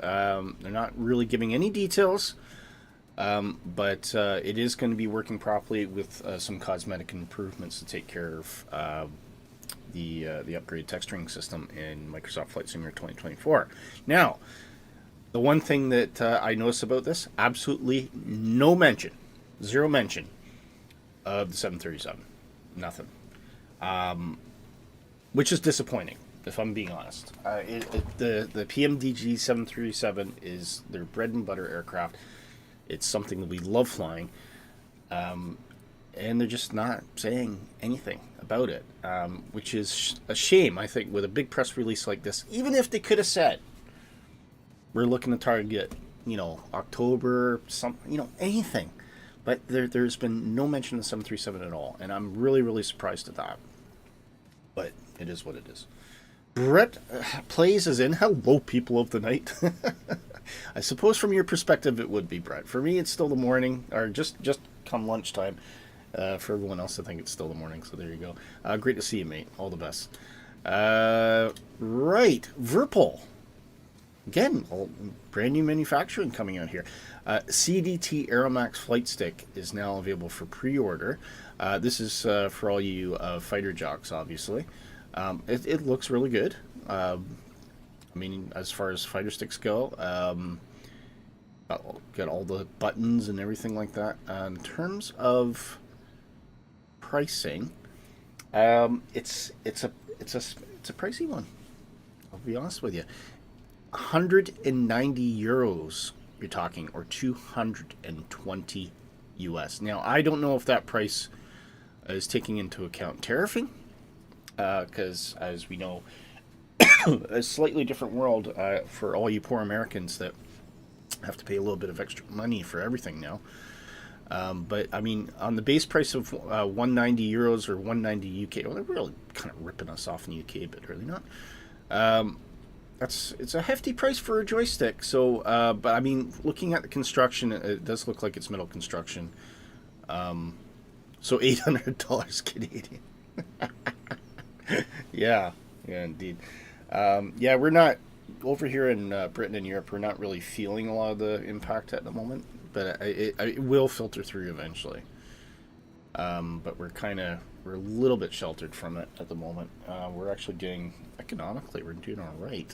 They're not really giving any details, but it is going to be working properly with some cosmetic improvements to take care of the upgraded texturing system in Microsoft Flight Simulator 2024. Now, the one thing that I noticed about this, absolutely no mention, zero mention of the 737. Nothing. Which is disappointing, if I'm being honest. The PMDG 737 is their bread and butter aircraft. It's something that we love flying. And they're just not saying anything about it, which is a shame, I think, with a big press release like this. Even if they could have said, we're looking to target, October, anything. But there's been no mention of 737 at all, and I'm really, really surprised at that. But it is what it is. Brett plays as in, hello, people of the night. I suppose from your perspective it would be, Brett. For me, it's still the morning, or just come lunchtime. For everyone else, I think it's still the morning, so there you go. Great to see you, mate. All the best. Right. Virpol. Again, brand new manufacturing coming out here. CDT Aeromax Flight Stick is now available for pre-order. This is for all you fighter jocks, obviously. It looks really good. I mean, as far as fighter sticks go, got all the buttons and everything like that. In terms of pricing, it's a pricey one. I'll be honest with you. 190 euros you're talking, or 220 US. Now, I don't know if that price is taking into account tariffing, because as we know, a slightly different world for all you poor Americans that have to pay a little bit of extra money for everything now. But I mean, on the base price of 190 euros or 190 UK, well, they're really kind of ripping us off in the UK, but really not. It's a hefty price for a joystick. So, but I mean, looking at the construction, it does look like it's metal construction. So $800 Canadian. Yeah, indeed. Yeah, we're not over here in Britain and Europe. We're not really feeling a lot of the impact at the moment, but it will filter through eventually. But we're a little bit sheltered from it at the moment. We're actually doing economically. We're doing all right.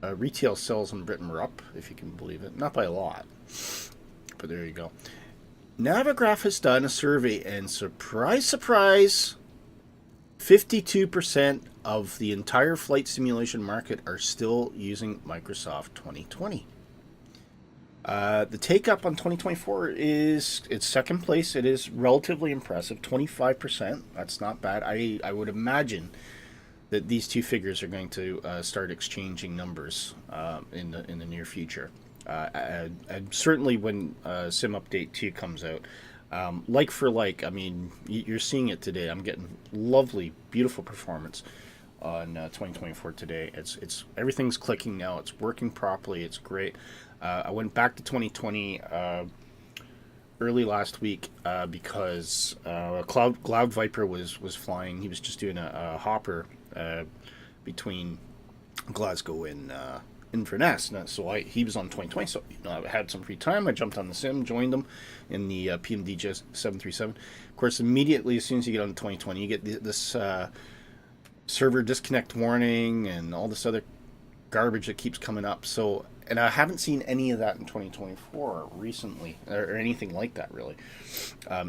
Retail sales in Britain were up, if you can believe it. Not by a lot, but there you go. Navigraph has done a survey, and surprise, surprise, 52% of the entire flight simulation market are still using Microsoft 2020. The take-up on 2024 it's second place. It is relatively impressive, 25%. That's not bad. I would imagine that these two figures are going to start exchanging numbers in the near future. And certainly when Sim Update 2 comes out, like for like, I mean, you're seeing it today. I'm getting lovely, beautiful performance on 2024 today. It's everything's clicking now. It's working properly. It's great. I went back to 2020 early last week because Cloud Viper was flying. He was just doing a hopper between Glasgow and Inverness. So he was on 2020. So I had some free time. I jumped on the sim, joined him in the PMDG 737. Of course, immediately as soon as you get on 2020, you get this server disconnect warning and all this other garbage that keeps coming up. So, and I haven't seen any of that in 2024 recently, or anything like that really.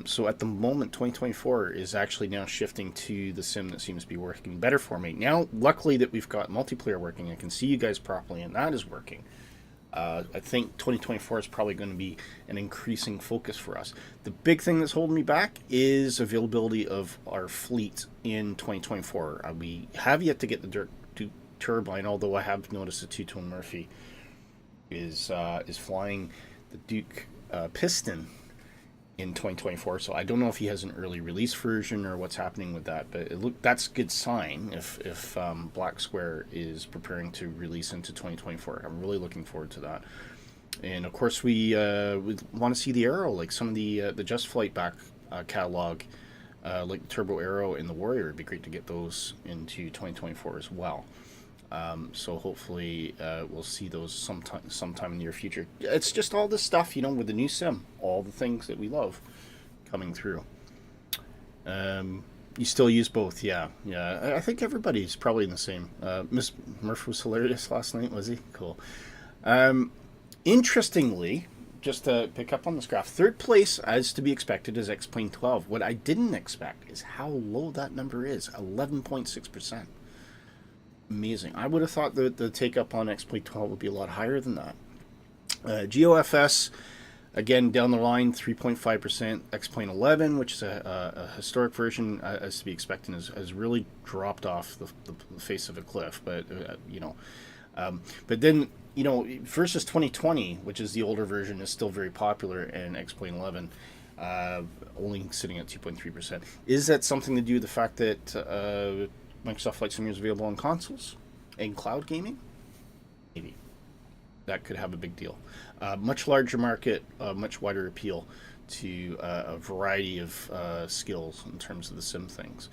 So at the moment, 2024 is actually now shifting to the sim that seems to be working better for me. Now, luckily that we've got multiplayer working, I can see you guys properly, and that is working. I think 2024 is probably going to be an increasing focus for us. The big thing that's holding me back is availability of our fleet in 2024. We have yet to get the Dirk turbine, although I have noticed the two-tone Murphy is flying the Duke piston in 2024. So I don't know if he has an early release version or what's happening with that, but that's a good sign if Black Square is preparing to release into 2024. I'm really looking forward to that. And of course we want to see the Arrow, like some of the Just Flight back catalog, like the Turbo Arrow and the Warrior. It'd be great to get those into 2024 as well. So hopefully we'll see those sometime in the near future. It's just all this stuff, with the new sim, all the things that we love coming through. You still use both, yeah. I think everybody's probably in the same. Miss Murph was hilarious last night, was he? Cool. Interestingly, just to pick up on this graph, third place, as to be expected, is X-Plane 12. What I didn't expect is how low that number is, 11.6%. Amazing. I would have thought that the take-up on X-Plane 12 would be a lot higher than that. GOFS, again, down the line, 3.5%. X-Plane 11, which is a historic version, as to be expected, has really dropped off the face of a cliff. But, but then, versus 2020, which is the older version, is still very popular, and X-Plane 11 only sitting at 2.3%. Is that something to do with the fact that Microsoft Flight Simulator is available on consoles and cloud gaming? Maybe. That could have a big deal. Much larger market, much wider appeal to a variety of skills in terms of the sim things.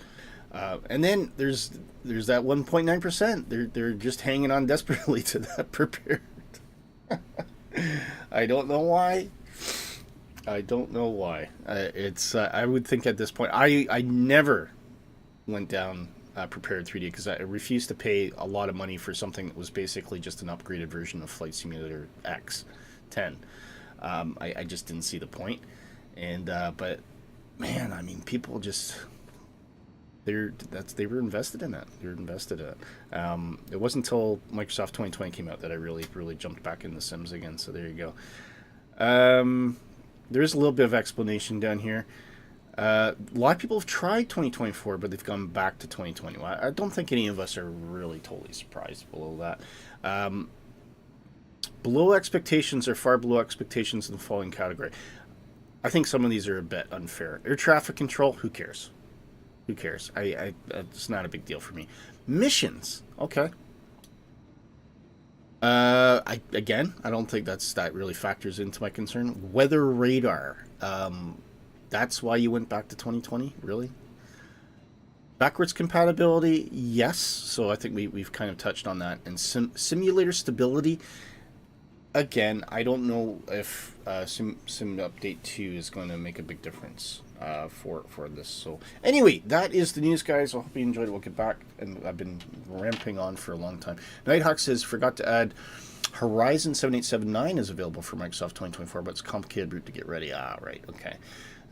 And then there's that 1.9%. They're just hanging on desperately to that prepared. I don't know why. I would think at this point, I never went down prepared 3D because I refused to pay a lot of money for something that was basically just an upgraded version of Flight Simulator X 10. I just didn't see the point. And but man, I mean, people just they were invested in it. It wasn't until Microsoft 2020 came out that I really jumped back into Sims again. So there you go. There's a little bit of explanation down here. A lot of people have tried 2024, but they've gone back to 2020. Well, I don't think any of us are really totally surprised below that. Below expectations are far below expectations in the following category. I think some of these are a bit unfair. Air traffic control, who cares? Who cares? It's not a big deal for me. Missions, okay. I don't think that really factors into my concern. Weather radar. That's why you went back to 2020, really? Backwards compatibility, yes. So I think we've kind of touched on that. And simulator stability, again, I don't know if Sim Update 2 is going to make a big difference for this. So anyway, that is the news, guys. I hope you enjoyed it. We'll get back, and I've been ramping on for a long time. Nighthawk says, forgot to add Horizon 7879 is available for Microsoft 2024, but it's a complicated route to get ready. Right, okay.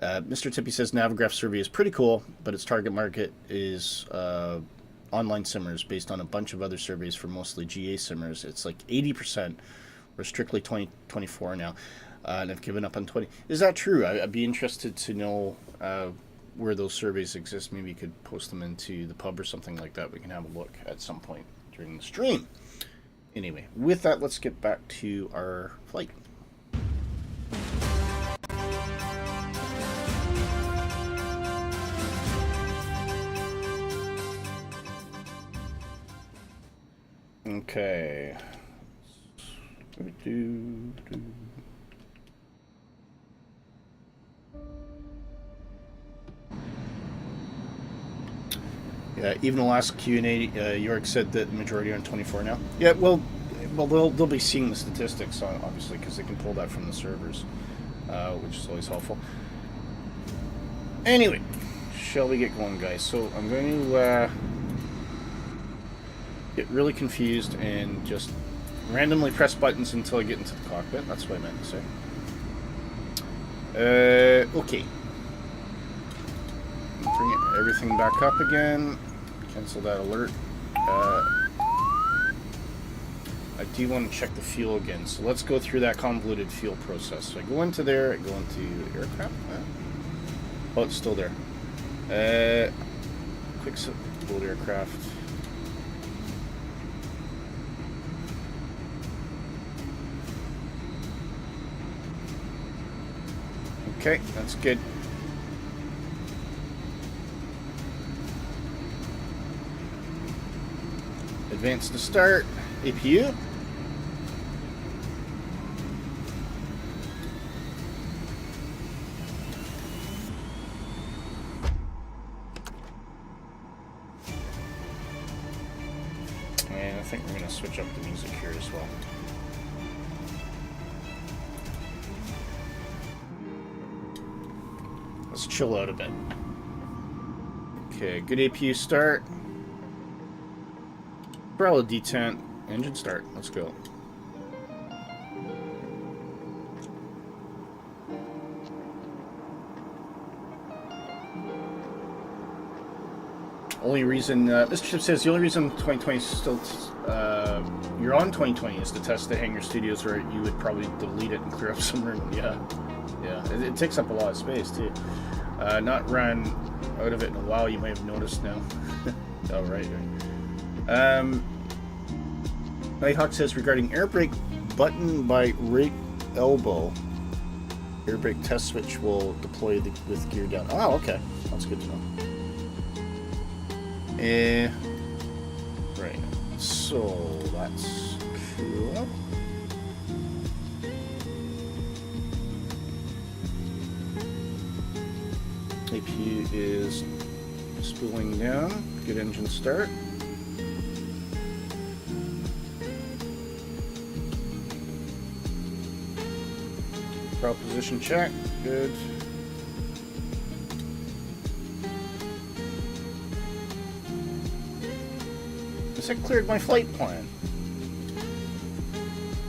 Mr. Tippy says Navigraph survey is pretty cool, but its target market is online simmers based on a bunch of other surveys for mostly GA simmers. It's like 80%. We're strictly 2024 now, and I've given up on 20. Is that true? I'd be interested to know where those surveys exist. Maybe you could post them into the pub or something like that. We can have a look at some point during the stream. Anyway, with that, let's get back to our flight. Okay. Yeah, even the last Q&A, York said that the majority are on 24 now. Yeah, well, they'll be seeing the statistics, obviously, because they can pull that from the servers, which is always helpful. Anyway, shall we get going, guys? So I'm going to get really confused and just randomly press buttons until I get into the cockpit. That's what I meant to say. Okay. Bring everything back up again. Cancel that alert. I do want to check the fuel again, so let's go through that convoluted fuel process. So I go into there, I go into aircraft. Oh, it's still there. Quick load aircraft. Okay, that's good. Advance to start. APU. And I think we're going to switch up the music here as well. Let's chill out a bit. Okay, good APU start. Umbrella detent, engine start. Let's go. Only reason, Mr. Chip says, the only reason 2020 is still, you're on 2020 is to test the Hangar Studios, or you would probably delete it and clear up some room. Yeah. Yeah, it takes up a lot of space too. Not run out of it in a while, you might have noticed now. Oh, right. Nighthawk says, regarding air brake button by right elbow, air brake test switch will deploy with gear down. Oh, okay. That's good to know. Right. So, that's cool. APU is spooling down. Good engine start. Proud position check. Good. This had cleared my flight plan.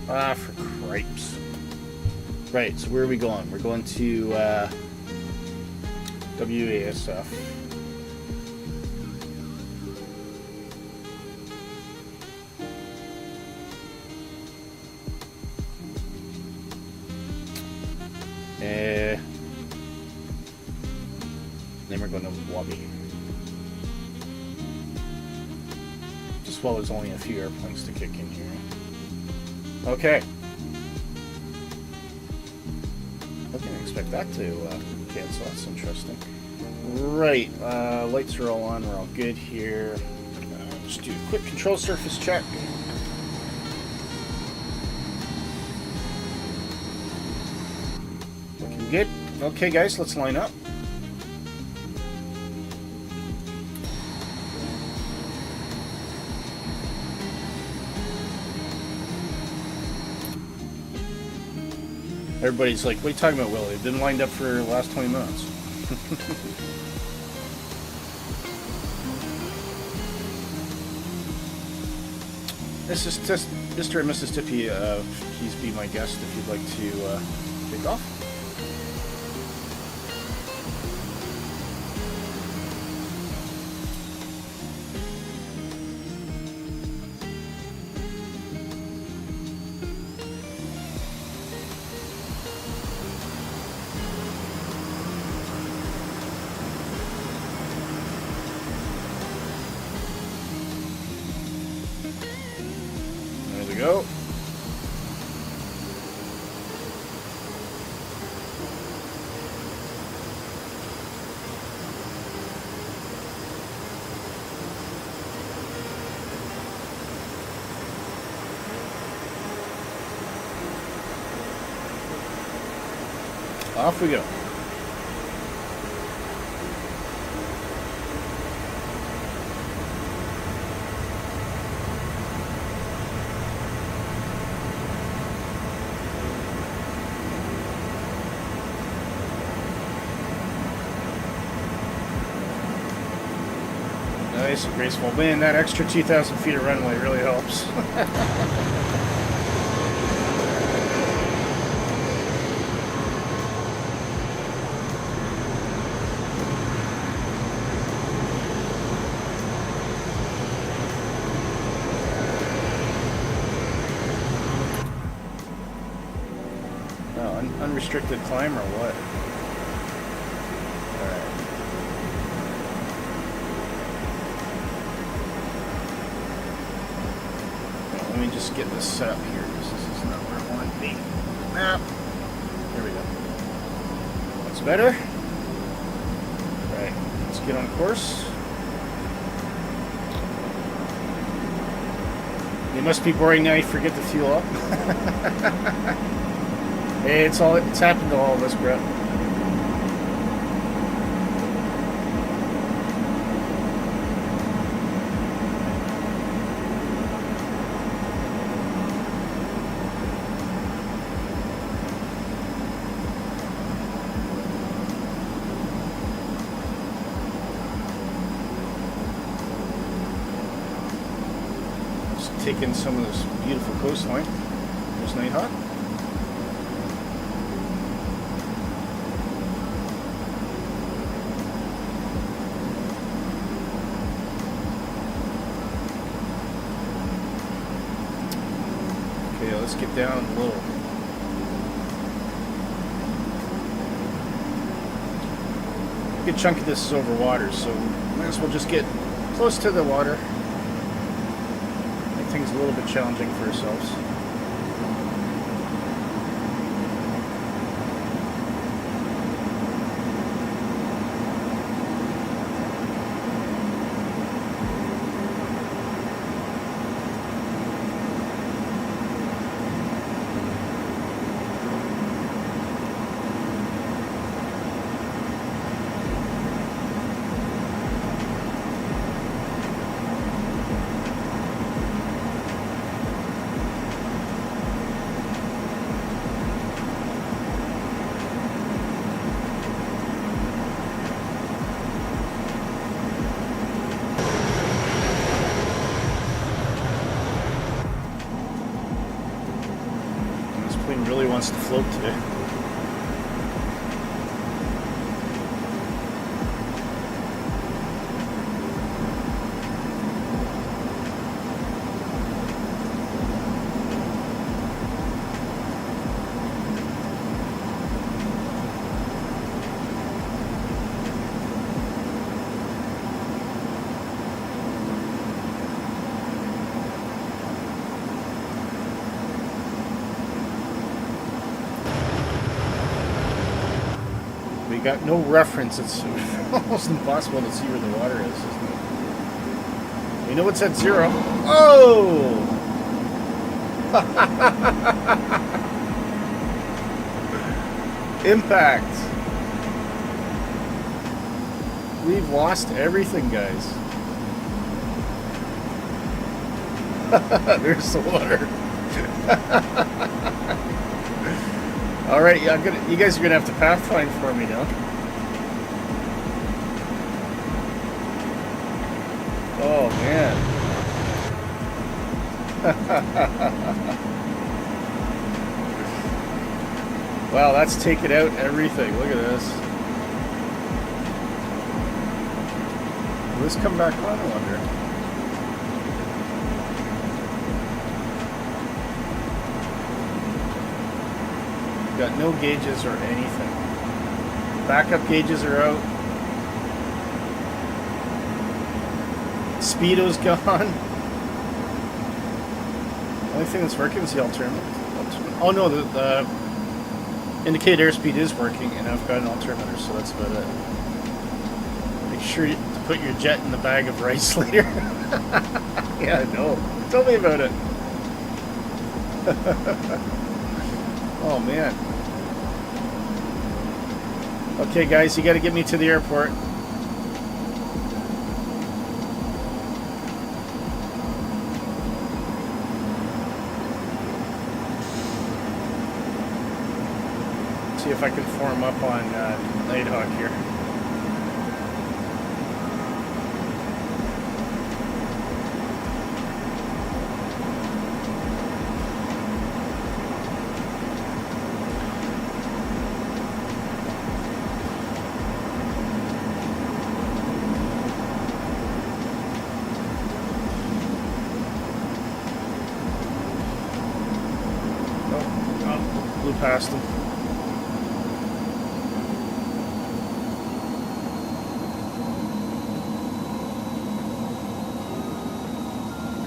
Ah, for cripes. Right, so where are we going? We're going to WASF. Then we're going to WABI. Just while there's only a few airplanes to kick in here. Okay. I didn't expect that to cancel. That's interesting. Right. Lights are all on. We're all good here. Just do a quick control surface check. Looking good. Okay, guys, let's line up. Everybody's like, what are you talking about, Willie? They've been lined up for the last 20 minutes. This is just Mr. and Mrs. Tippy. Please be my guest if you'd like to take off. Go. Off we go. nice and graceful. Man, that extra 2,000 feet of runway really helps. Unrestricted climb or what? Alright. Let me just get this set up here because this is not where I want to be. Map. There we go. That's better. Right. Let's get on course. It must be boring now you forget to fuel up. Hey, it's happened to all of us, Brett. Just take in some of this beautiful coastline. There's Nighthawk. Let's get down low. A good chunk of this is over water, so might as well just get close to the water. Make things a little bit challenging for ourselves. Really wants to float today. Got no reference. It's almost impossible to see where the water is, isn't it? You know what's at zero? Oh! Impact. We've lost everything, guys. There's the water. All right, yeah, you guys are gonna have to pathfind for me now. Oh man! Wow, that's taken out everything. Look at this. Will this come back on? I wonder. Got no gauges or anything. Backup gauges are out. Speedo's gone. The only thing that's working is the altimeter. Oh no, the indicated airspeed is working, and I've got an altimeter, so that's about it. Make sure to put your jet in the bag of rice later. Yeah, no. Tell me about it. Oh man. Okay guys, you gotta get me to the airport. See if I can form up on Nighthawk here. past them.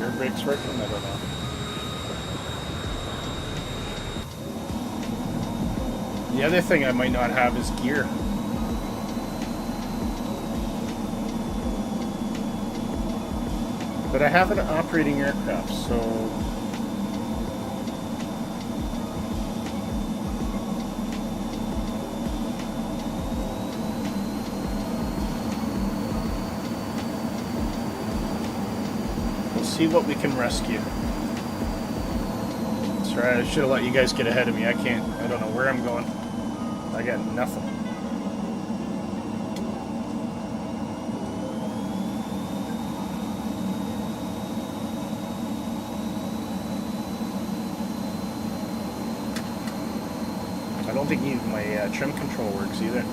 Air brakes working? I don't know. The other thing I might not have is gear. But I have an operating aircraft, so... we'll see what we can rescue. Sorry, I should have let you guys get ahead of me. I don't know where I'm going. I got nothing. I don't think even my trim control works either.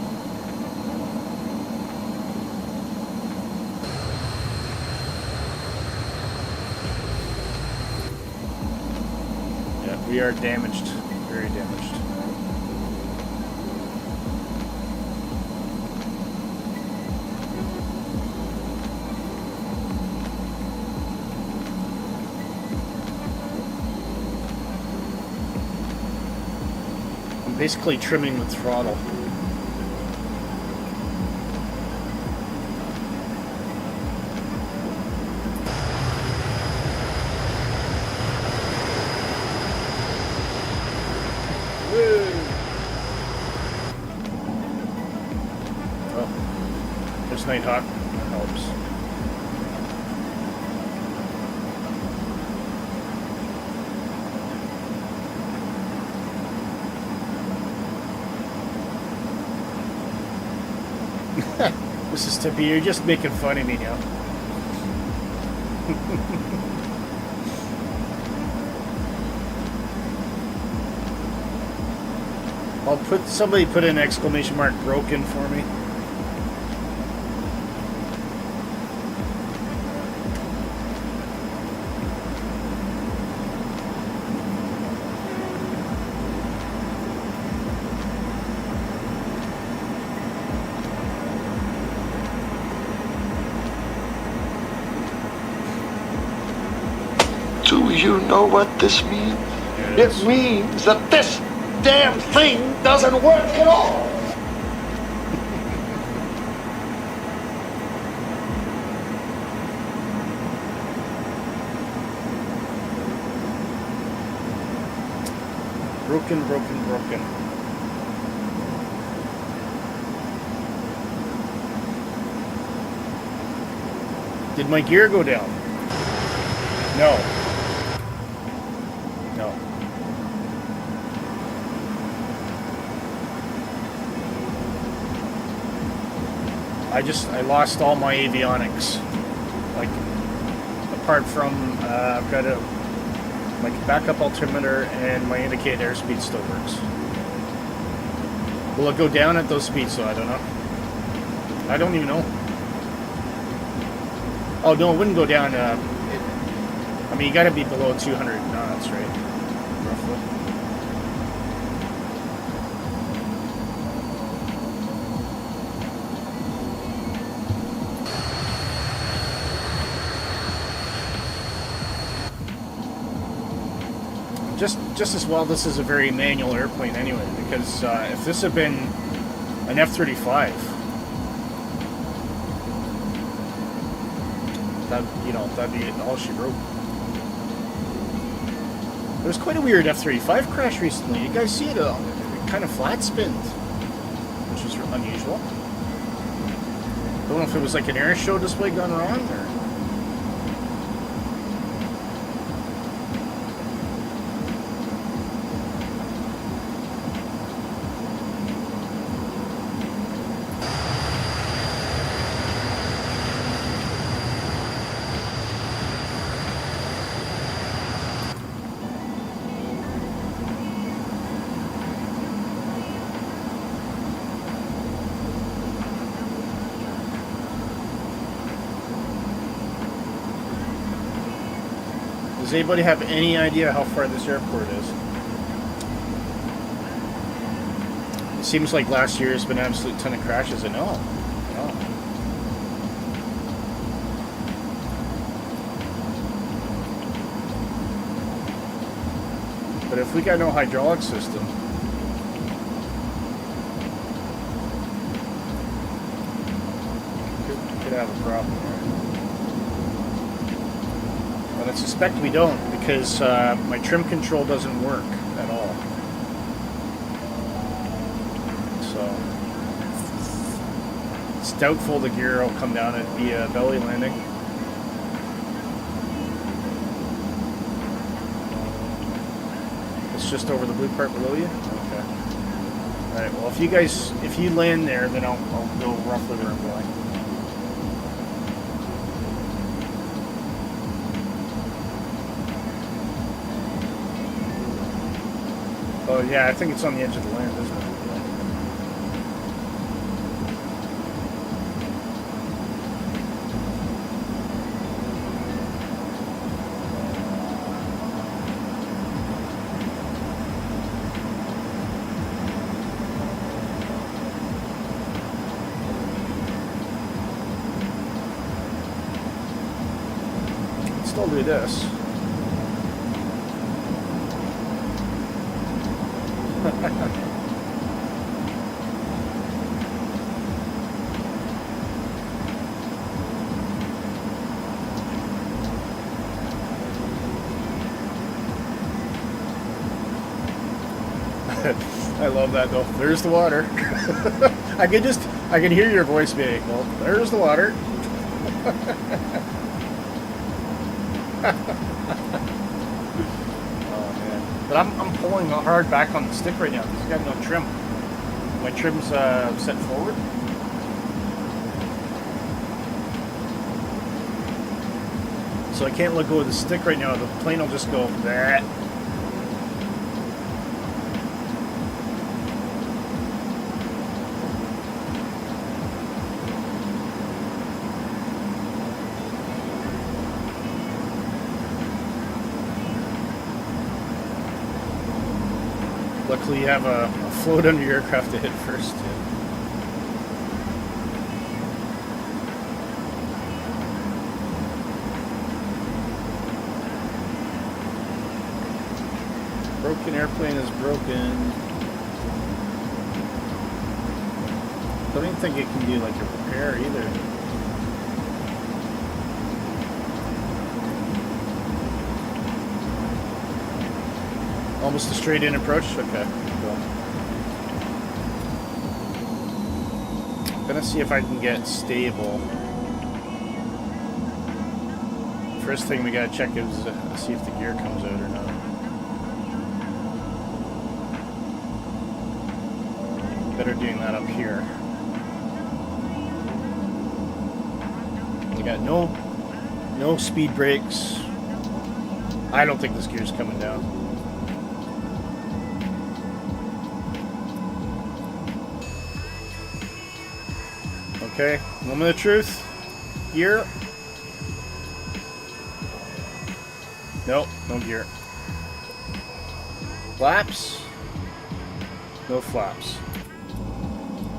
Yeah, we are damaged. Very damaged. Basically trimming with throttle. Woo. Oh, there's Nighthawk. That helps. Mrs. Tippy, you're just making fun of me now. Somebody put an exclamation mark broken for me. Do you know what this means? Yes. It means that this damn thing doesn't work at all. Broken, broken, broken. Did my gear go down? No. No. I lost all my avionics. Like, apart from, I've got a backup altimeter and my indicated airspeed still works. Will it go down at those speeds though? I don't know. I don't even know. Oh no, it wouldn't go down. I mean, you gotta be below 200 knots, right? Roughly. Just as well, this is a very manual airplane anyway, because if this had been an F-35, that'd be all she wrote. There was quite a weird F-35 crash recently. You guys see it? It kind of flat spinned, which was unusual. I don't know if it was like an air show display gone wrong, or... Does anybody have any idea how far this airport is? It seems like last year has been an absolute ton of crashes. I know. But if we got no hydraulic system, could have a problem there. But I suspect we don't, because my trim control doesn't work at all. So it's doubtful the gear will come down and be a belly landing. It's just over the blue part below you? Okay. Alright, well if you land there, then I'll go roughly where I'm going. Oh yeah, I think it's on the edge of the land, isn't it? Still do this. I love that though. There's the water. I can hear your voice being, well, there's the water. Oh man. But I'm pulling hard back on the stick right now because I've got no trim. My trim's set forward. So I can't let go of the stick right now. The plane will just go that. Luckily you have a float under your aircraft to hit first. Broken airplane is broken. Don't even think it can do like a repair either. Almost a straight in approach? Okay, cool. I'm gonna see if I can get stable. First thing we gotta check is see if the gear comes out or not. Better doing that up here. We got no speed brakes. I don't think this gear's coming down. Okay, moment of truth. Gear. Nope, no gear. Flaps. No flaps.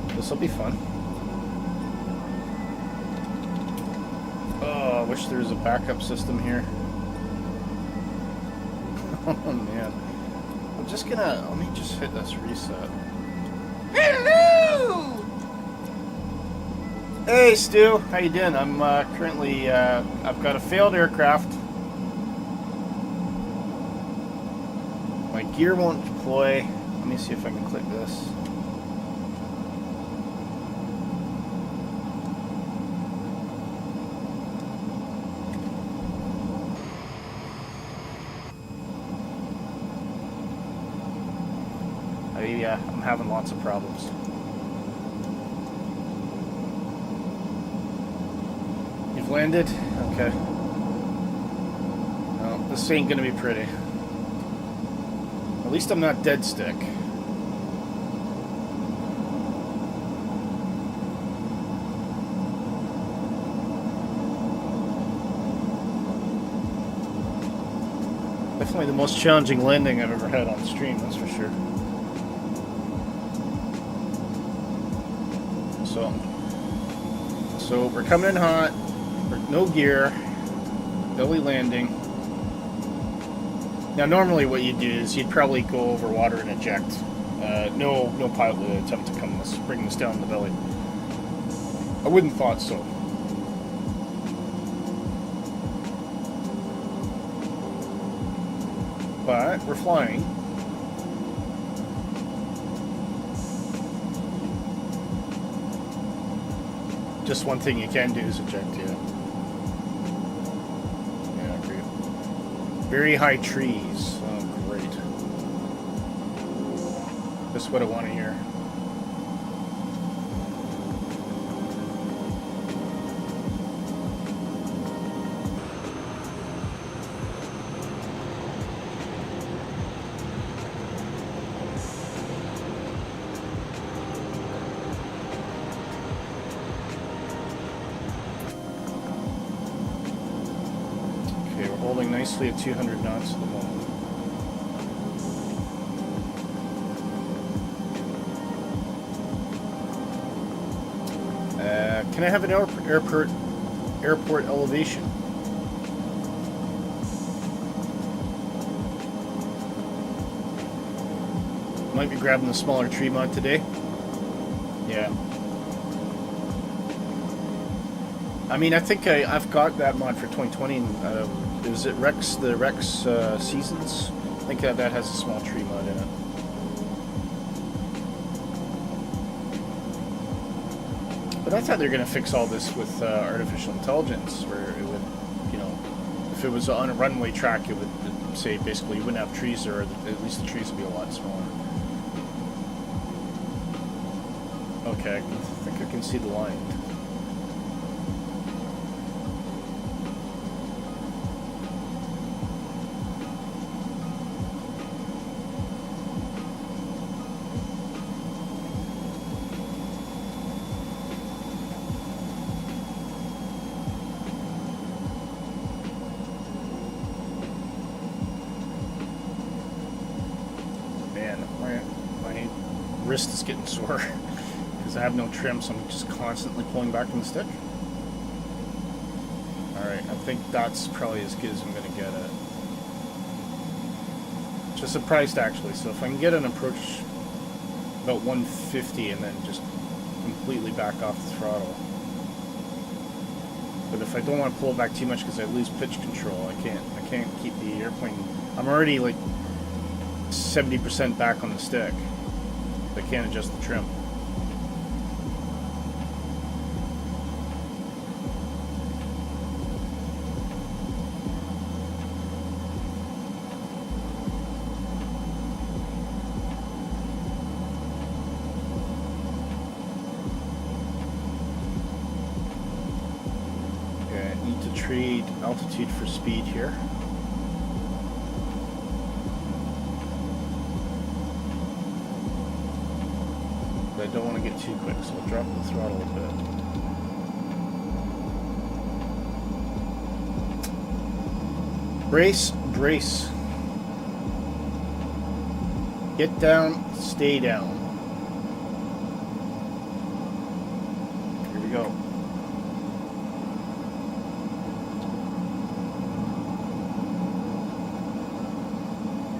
This will be fun. Oh, I wish there was a backup system here. Oh man. I'm just gonna, let me just hit this reset. Hello! Hey Stu, how you doing? I'm currently, I've got a failed aircraft. My gear won't deploy. Let me see if I can click this. Yeah, I'm having lots of problems. You've landed? Okay. Well, this ain't gonna be pretty. At least I'm not dead stick. Definitely the most challenging landing I've ever had on stream, that's for sure. So we're coming in hot. No gear. Belly landing. Now, normally what you'd do is you'd probably go over water and eject. No pilot would attempt to bring this down the belly. I wouldn't thought so. But we're flying. Just one thing you can do is eject, yeah. Yeah, great. Very high trees. Oh, great. That's what I want to hear. Holding nicely at 200 knots at the moment. Can I have an airport elevation? Might be grabbing the smaller tree mod today. Yeah. I mean, I think I've got that mod for 2020. And, was it Rex, the Rex Seasons? I think that has a small tree mod in it. But I thought they were going to fix all this with artificial intelligence, where it would, you know, if it was on a runway track, it would say basically you wouldn't have trees there, or at least the trees would be a lot smaller. Okay, I think I can see the line. Wrist is getting sore because I have no trim, so I'm just constantly pulling back from the stick. Alright, I think that's probably as good as I'm going to get it. Just surprised actually, so if I can get an approach about 150 and then just completely back off the throttle. But if I don't want to pull it back too much because I lose pitch control, I can't keep the airplane. I'm already like 70% back on the stick. I can't adjust the trim. Okay, I need to trade altitude for speed here. I don't want to get too quick, so I'll drop the throttle a bit. Brace, brace. Get down, stay down. Here we go.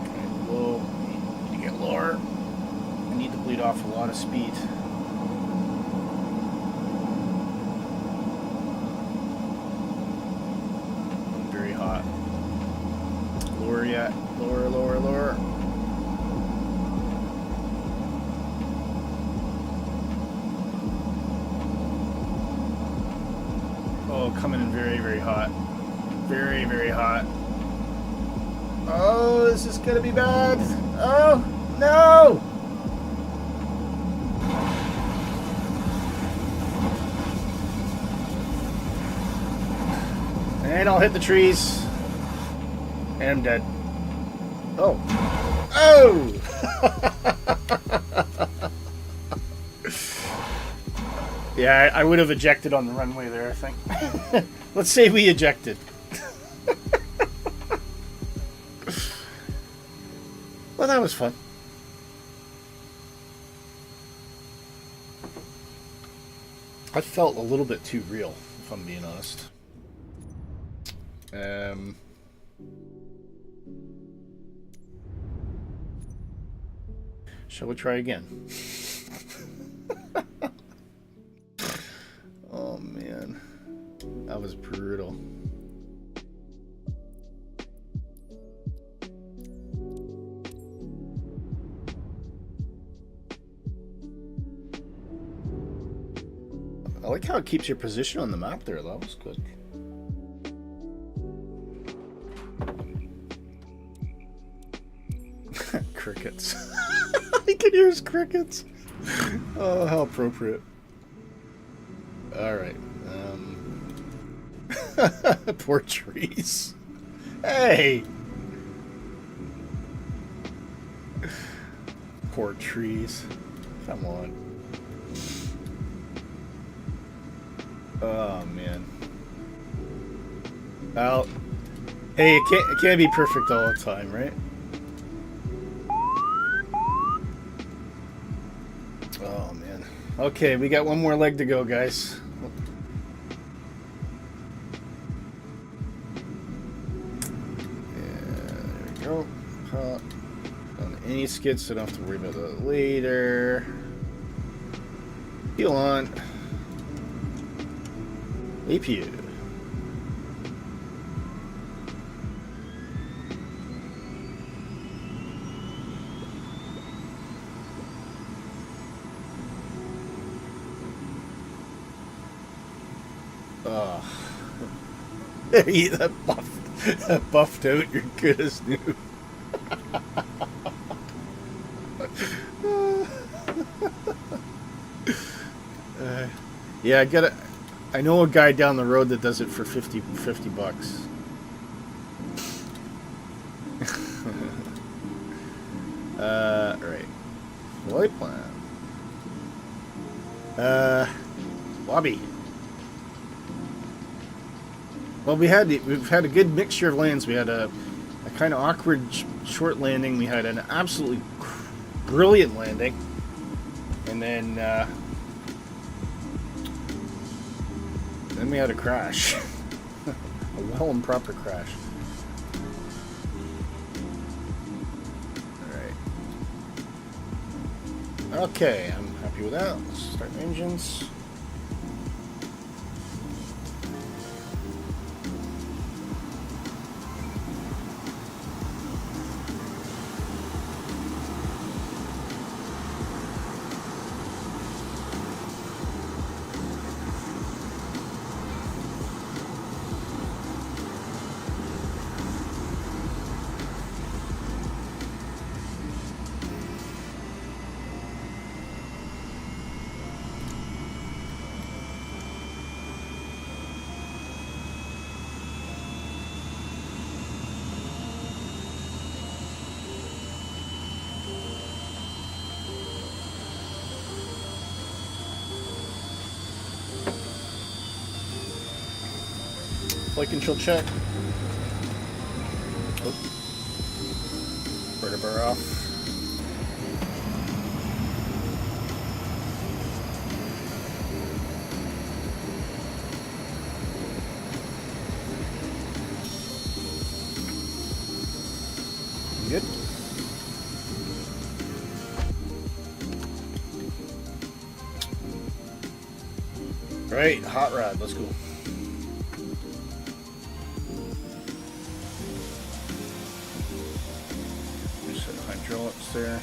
Okay, low. Need to get lower. I need to bleed off a lot of speed. I'm very hot. Lower yet. Lower, lower, lower. Oh, coming in very, very hot. Very, very hot. Oh, this is gonna be bad. Oh, no! And I'll hit the trees. And I'm dead. Oh. Oh! Yeah, I would have ejected on the runway there, I think. Let's say we ejected. Well, that was fun. I felt a little bit too real, if I'm being honest. Shall we try again? Oh man, that was brutal. I like how it keeps your position on the map there. That was good. Crickets. I can hear his crickets. Oh, how appropriate. Alright. Poor trees. Hey! Poor trees. Come on. Oh, man. Well, hey, it can't be perfect all the time, right? Oh, man. Okay, we got one more leg to go, guys. Yeah, there we go. On any skids, so I don't have to worry about that later. Peel on. APU. That buffed out, you're good as new. Yeah, I know a guy down the road that does it for 50 bucks. Right. Flight plan. WABI. Well, we've had a good mixture of lands. We had a kind of awkward short landing. We had an absolutely brilliant landing, and then we had a crash, a well and proper crash. All right. Okay, I'm happy with that. Let's start the engines. Flight control check. Oh. Vertebra off. Good. Right, hot rod, let's go. Hydraulics there.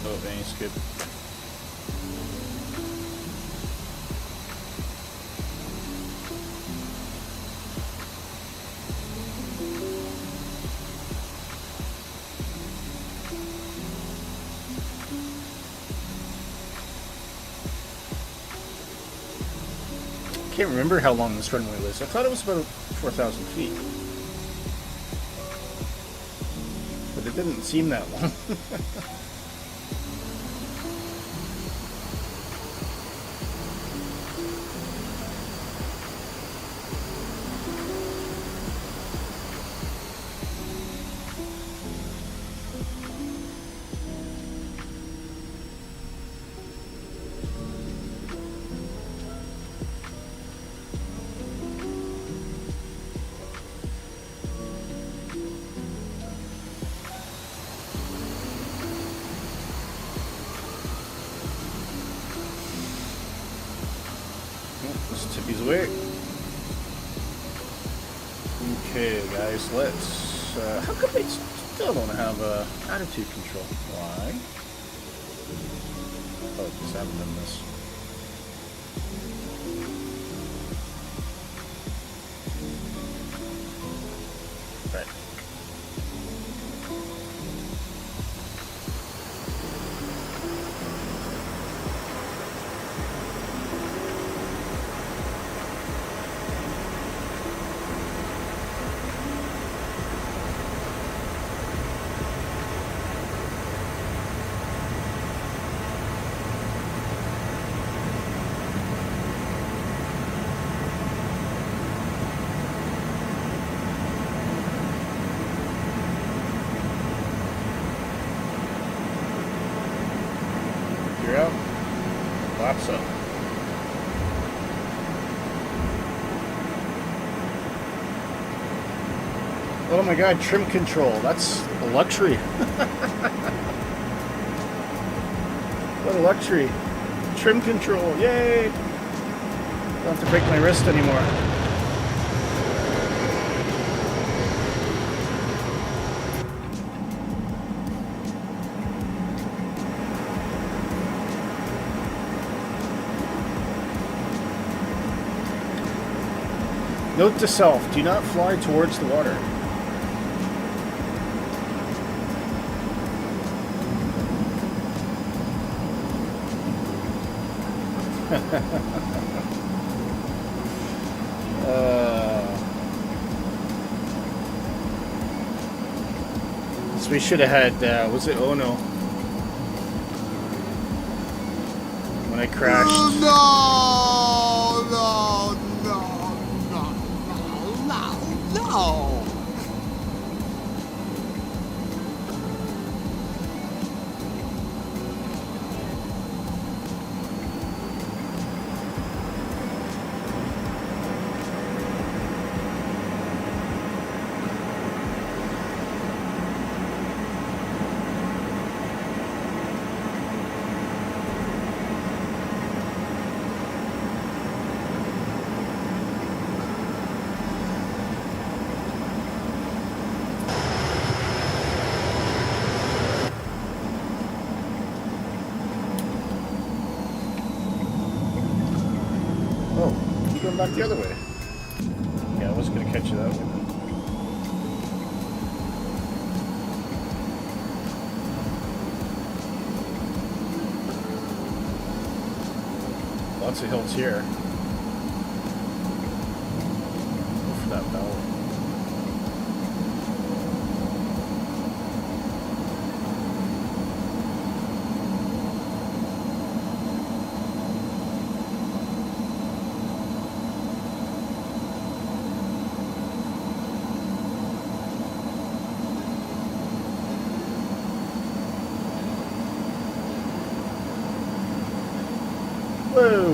Oh, dang, skip. I can't remember how long this runway was. I thought it was about 4,000 feet. But it didn't seem that long. This tippy's away. Okay, guys, let's. How come they still don't have attitude control? Why? Oh, because I haven't done this. Right. You're out. Laps up. Oh my god, trim control. That's a luxury. What a luxury. Trim control. Yay! Don't have to break my wrist anymore. Note to self, do not fly towards the water. So we should have had, was it? Oh no. When I crashed. No. Back the other way. Yeah, I wasn't going to catch you that way. Lots of hills here. Go for that valley. Whoa!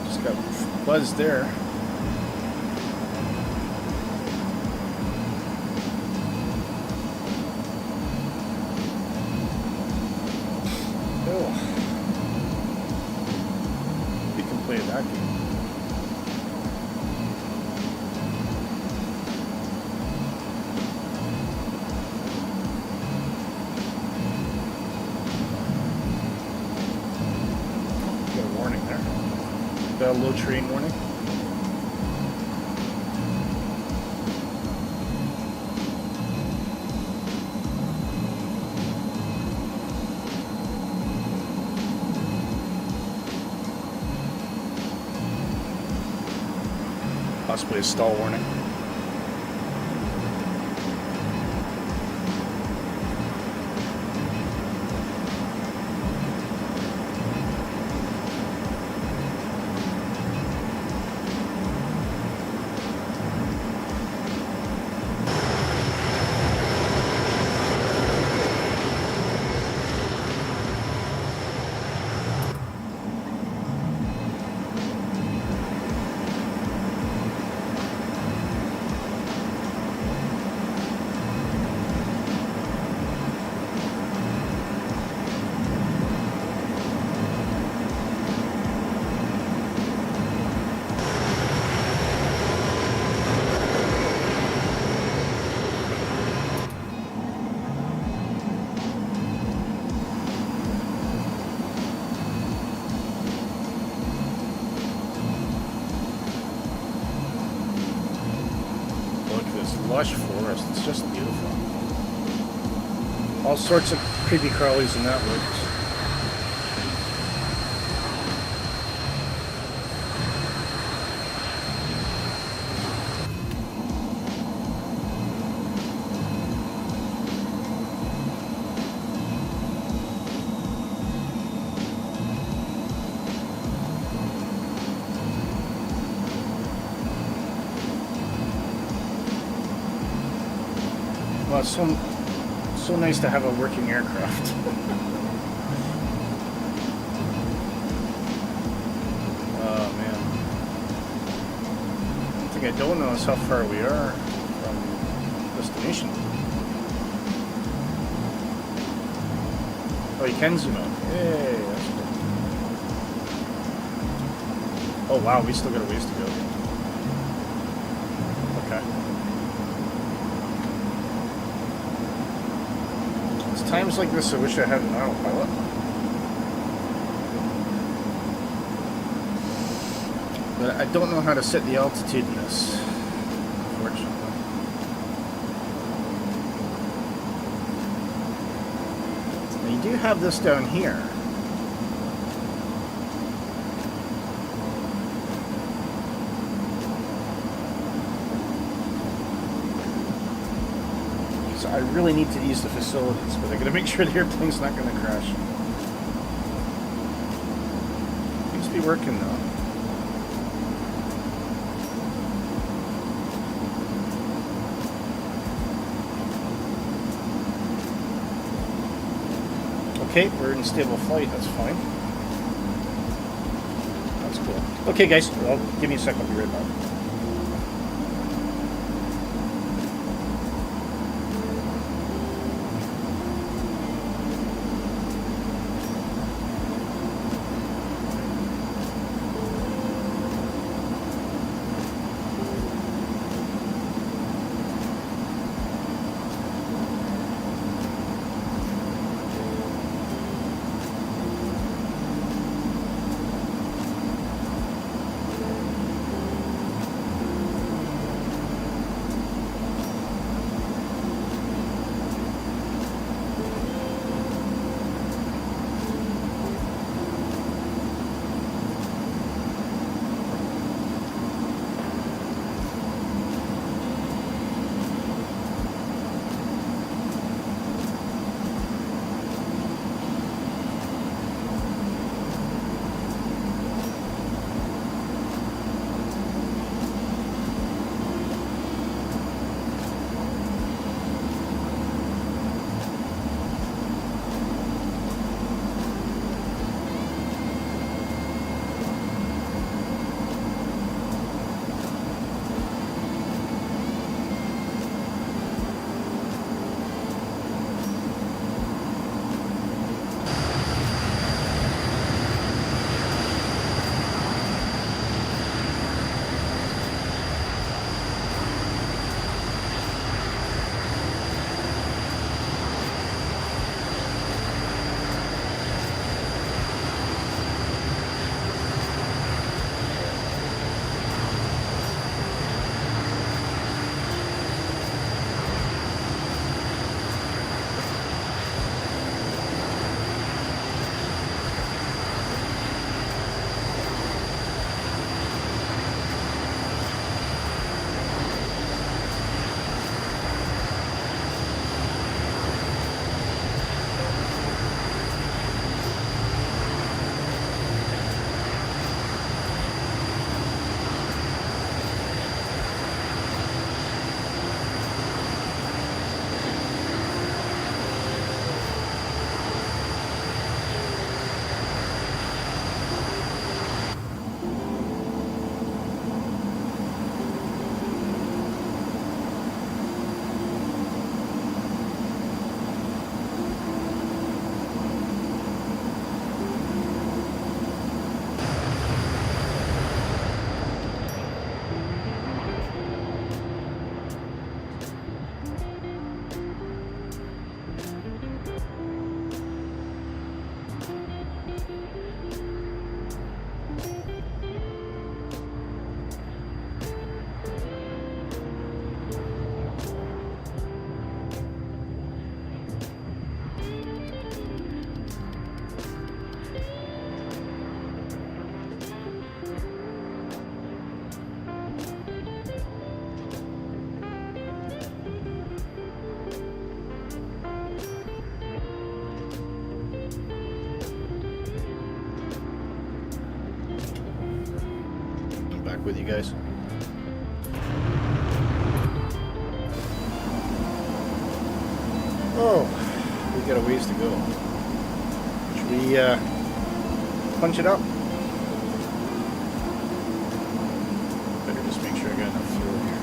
Just got buzzed there. Oh. You can play that game. Got a low terrain warning. Possibly a stall warning. lush forest. It's just beautiful. All sorts of creepy crawlies in that woods. Well, it's so nice to have a working aircraft. Oh man. One thing I don't know is how far we are from destination. Oh, you can zoom out. Yay, that's cool. Oh wow, we still got a ways to go. Okay. Times like this, I wish I had an autopilot. But I don't know how to set the altitude in this, unfortunately. Now you do have this down here. I really need to use the facilities, but I gotta make sure the airplane's not gonna crash. Seems to be working though. Okay, we're in stable flight, that's fine. That's cool. Okay guys, well, give me a sec, I'll be right back. back with you guys. Oh, we got a ways to go. Should we punch it up? Better just make sure I got enough fuel here.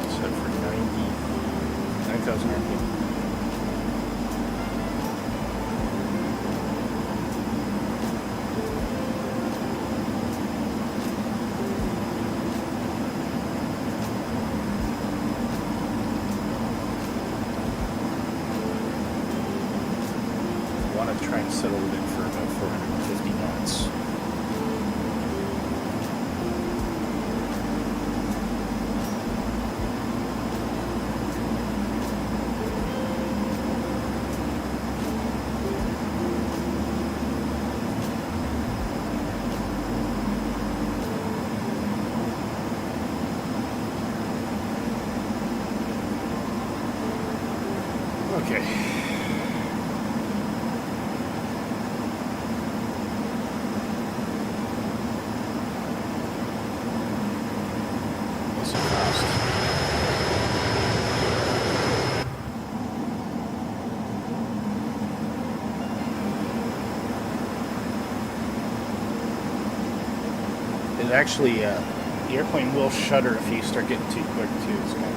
Set for 9,000 RPM. Want to try and settle it in for about 450 knots. Okay. Nice and fast. It actually, the airplane will shudder if you start getting too quick too. It's kind of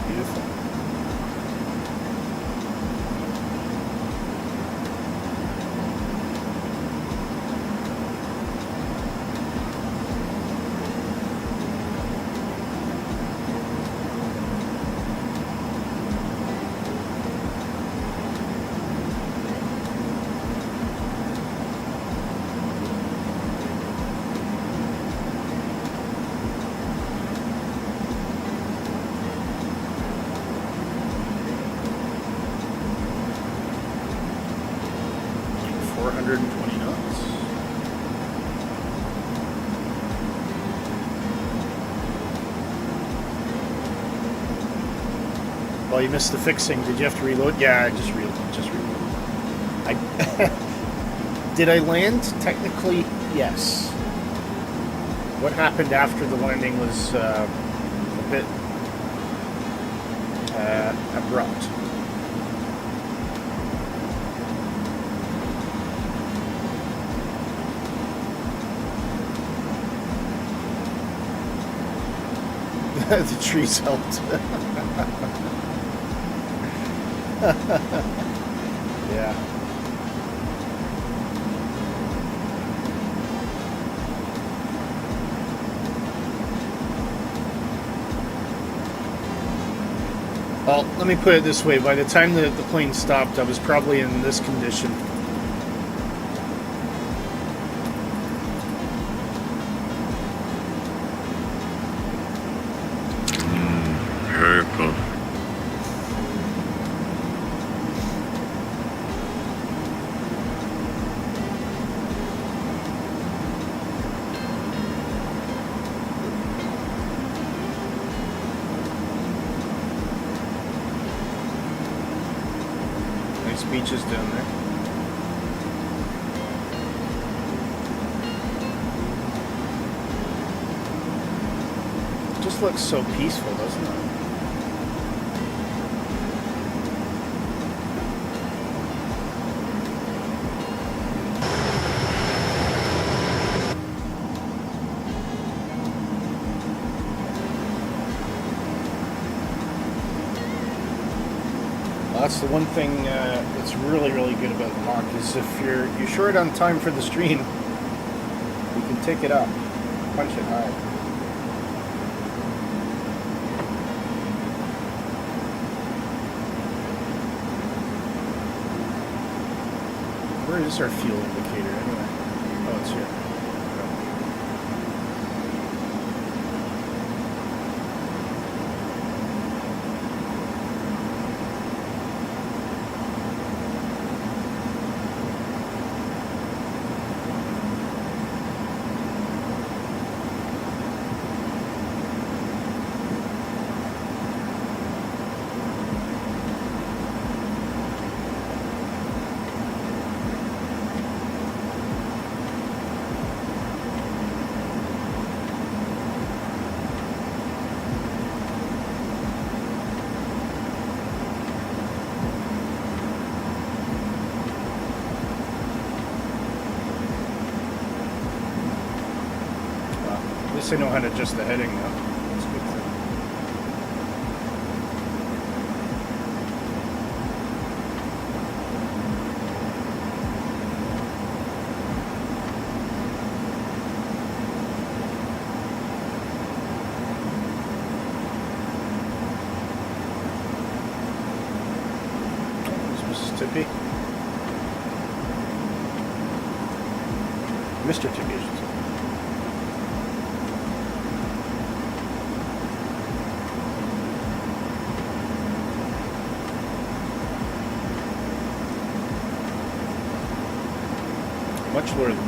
beautiful. Like 420 knots. Well, you missed the fixing. Did you have to reload? Yeah, I just reloaded. I did I land? Technically, yes. What happened after the landing was a bit abrupt. The trees helped. Yeah. Well, let me put it this way. By the time that the plane stopped, I was probably in this condition. Very cool. Nice beaches down there. It just looks so peaceful, doesn't it? That's the one thing that's really, really good about the Hawk is if you're short on time for the stream, you can take it up, punch it high. Where is our fuel indicator anyway? Oh, it's here. At least I know how to adjust the heading now. That's a good thing. Oh, this Mississippi. Mr. Tippy, I should say. Much lower than me.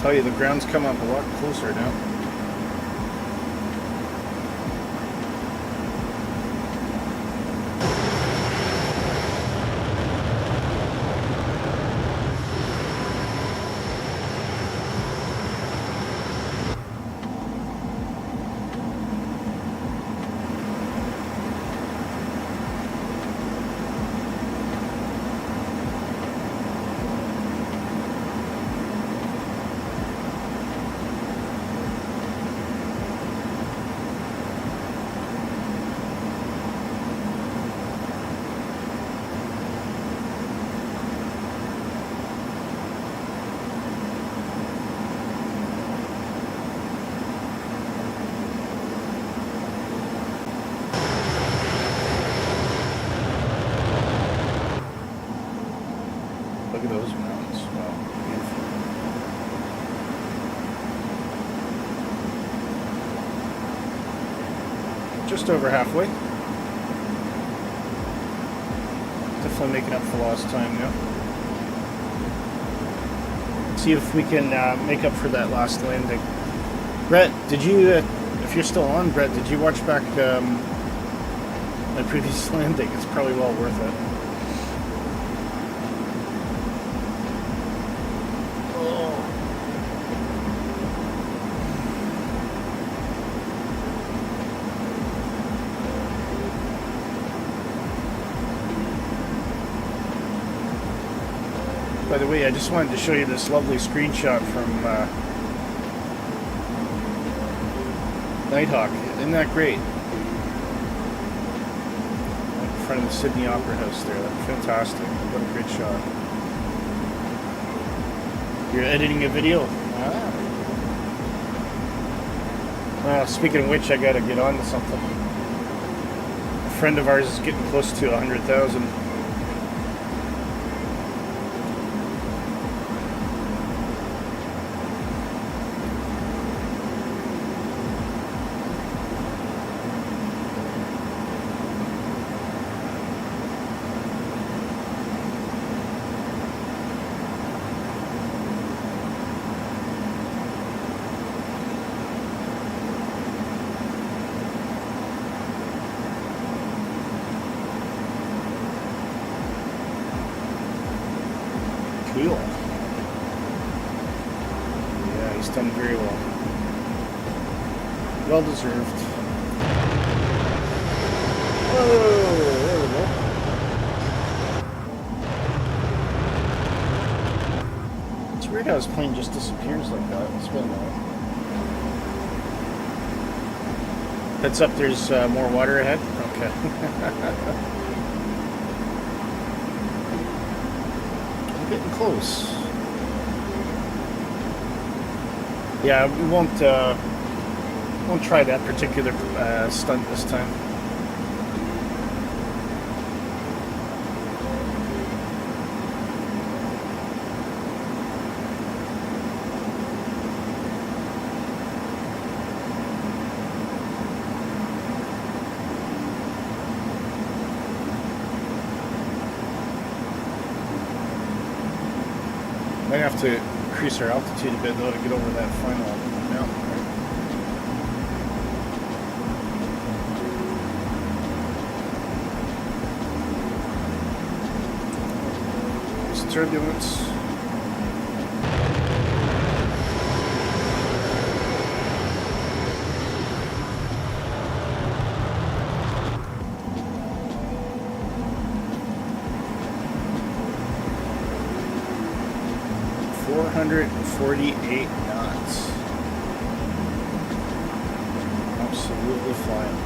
Tell you, the ground's come up a lot closer now. Look at those mountains. Wow, beautiful. Just over halfway. Definitely making up for lost time now. See if we can make up for that last landing. Brett, did you, if you're still on, Brett, did you watch back my previous landing? It's probably well worth it. By the way, I just wanted to show you this lovely screenshot from Nighthawk. Isn't that great? Right in front of the Sydney Opera House there. That's fantastic. What a great shot. You're editing a video? Ah. Speaking of which, I gotta get on to something. A friend of ours is getting close to 100,000. Cool. Yeah, he's done very well. Well deserved. Whoa, there we go. Let's weird how his plane just disappears like that. It's been a while. Heads up, there's more water ahead. Okay. I'm getting close. Yeah, we won't try that particular stunt this time. Might have to increase our altitude a bit though to get over that final mountain. There's turbulence. .48 knots. Absolutely flying.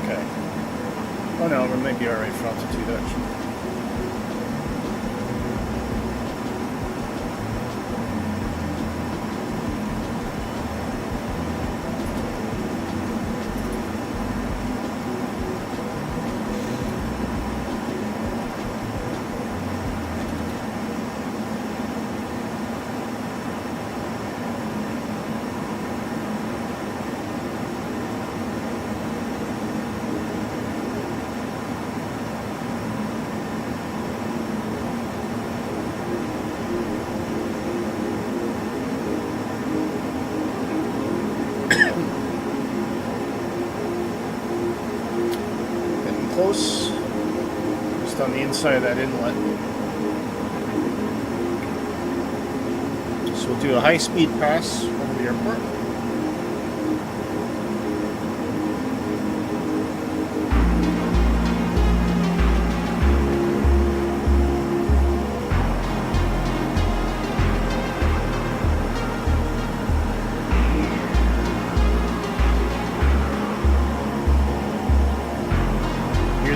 Okay. Oh no, we might be alright for altitude actually. Close, just on the inside of that inlet. So we'll do a high-speed pass over the airport.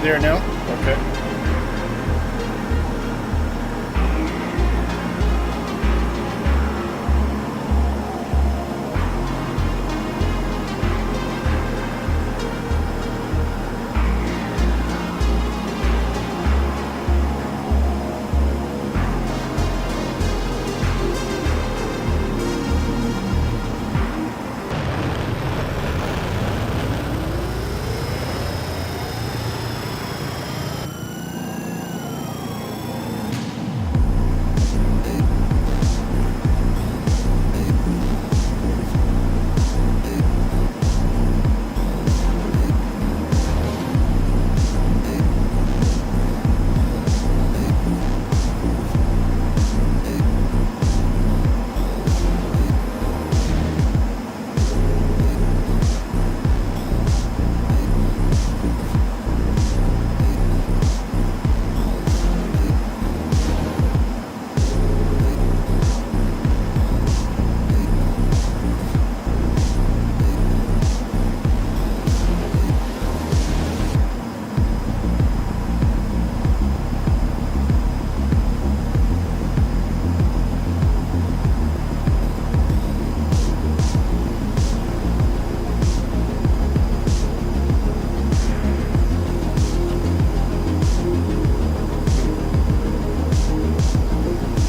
There now? Okay.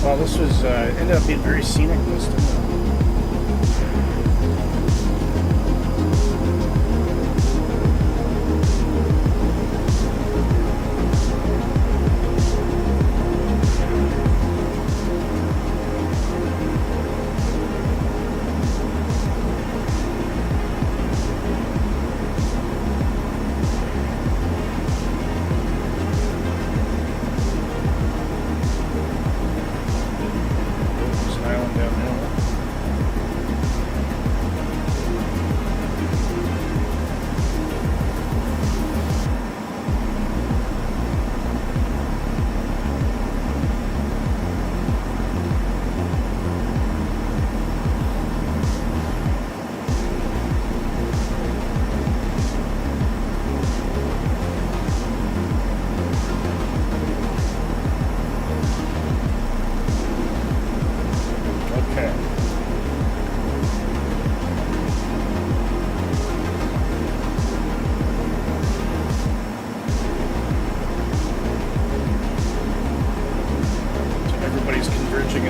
Well, this was ended up being very scenic this time.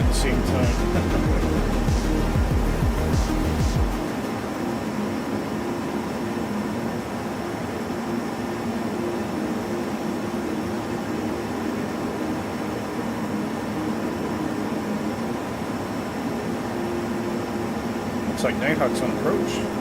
the same time. Looks like Nighthawk's on approach.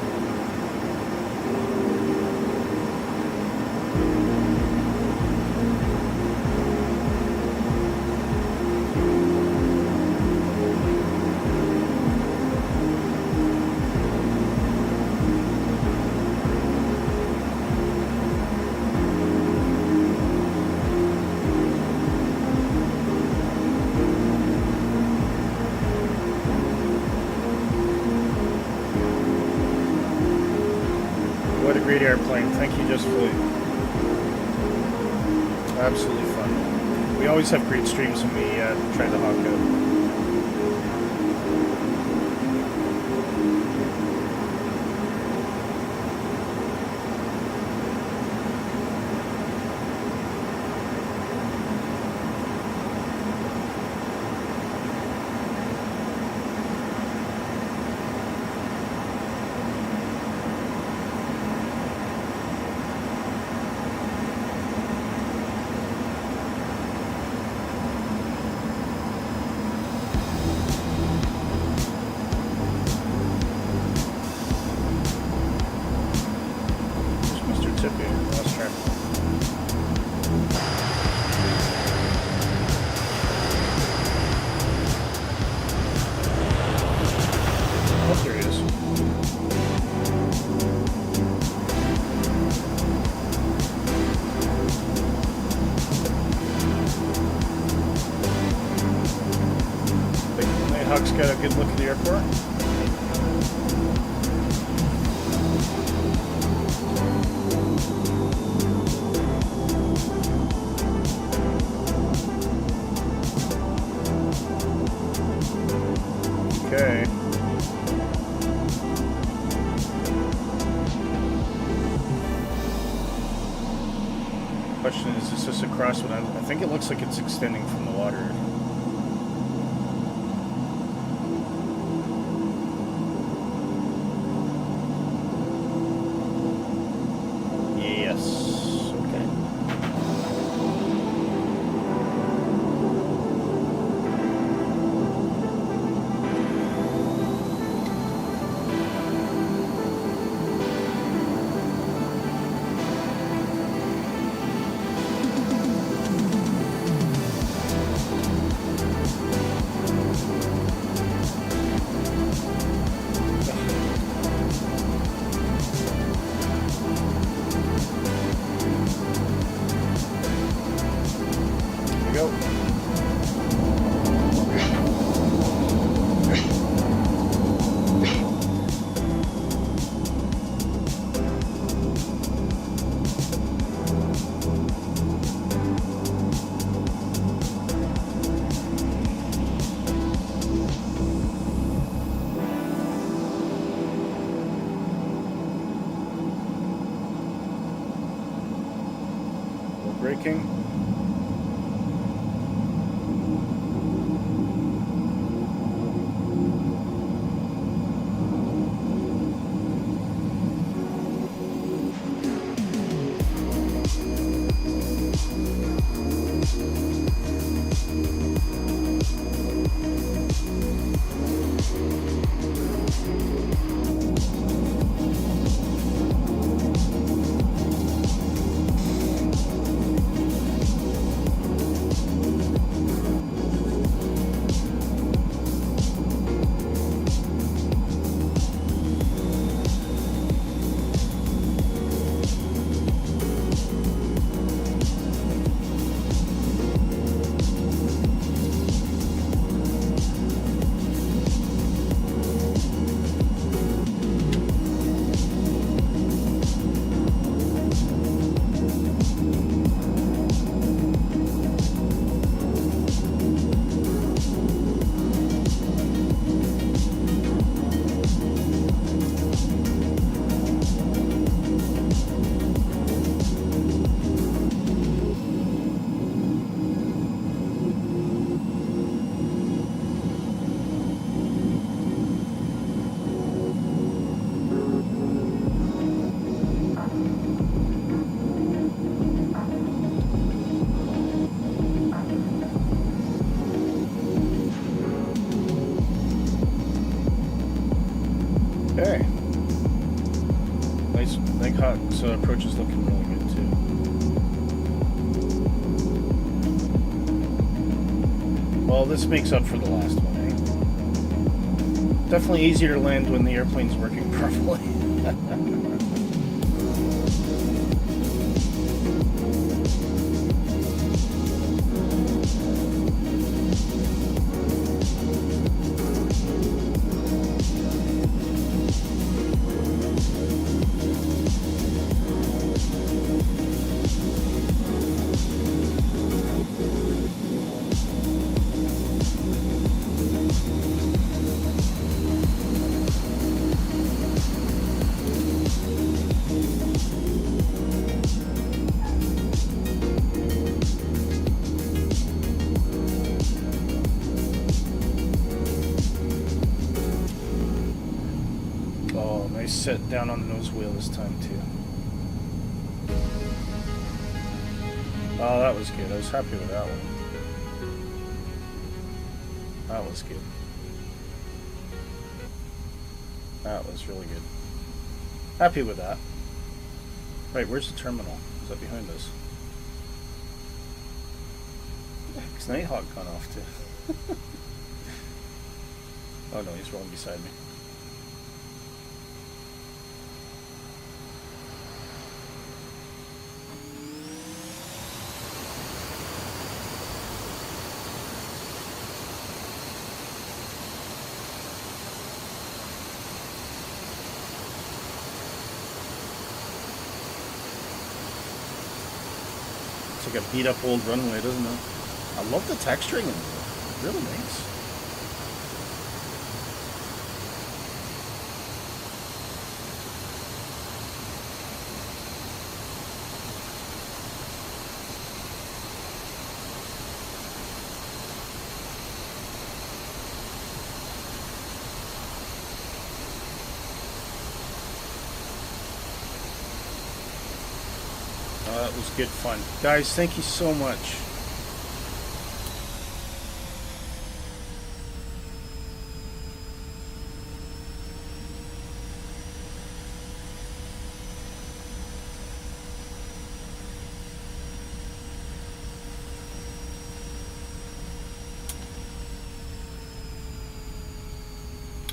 What a great airplane. Thank you, Just Flight. Absolutely fun. We always have great streams when we try the Hawk out. Hawk's got a good look at the airport. Okay. Question is this a crosswind? I think it looks like it's extending from the water. Braking. Nighthawk's approach is looking really good too. Well, this makes up for the last one, eh? Definitely easier to land when the airplane's working properly. Set down on the nose wheel this time too. Oh, that was good. I was happy with that one. That was good. That was really good. Happy with that. Right, where's the terminal? Is that behind us? Where the heck's Nighthawk gone off to? Oh no, he's rolling beside me. Like a beat up old runway, doesn't it? I love the texturing in it. Really nice. That was good fun. Guys, thank you so much.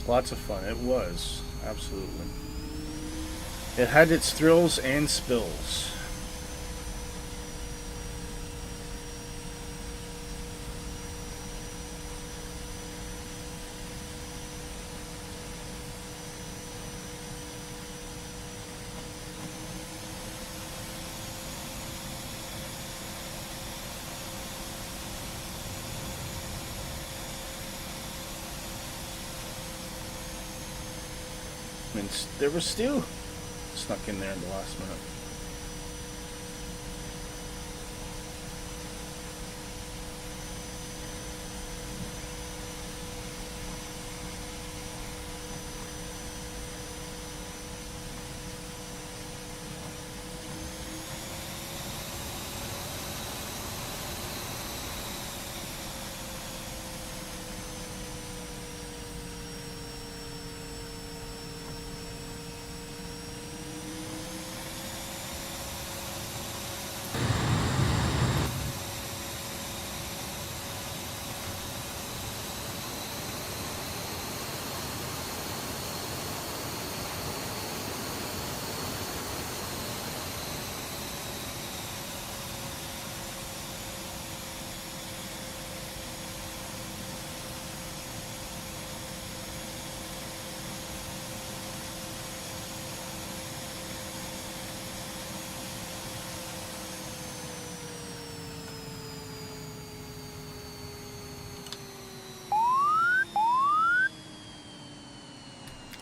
Lots of fun. It was. Absolutely. It had its thrills and spills. And there was Stu snuck in there in the last minute.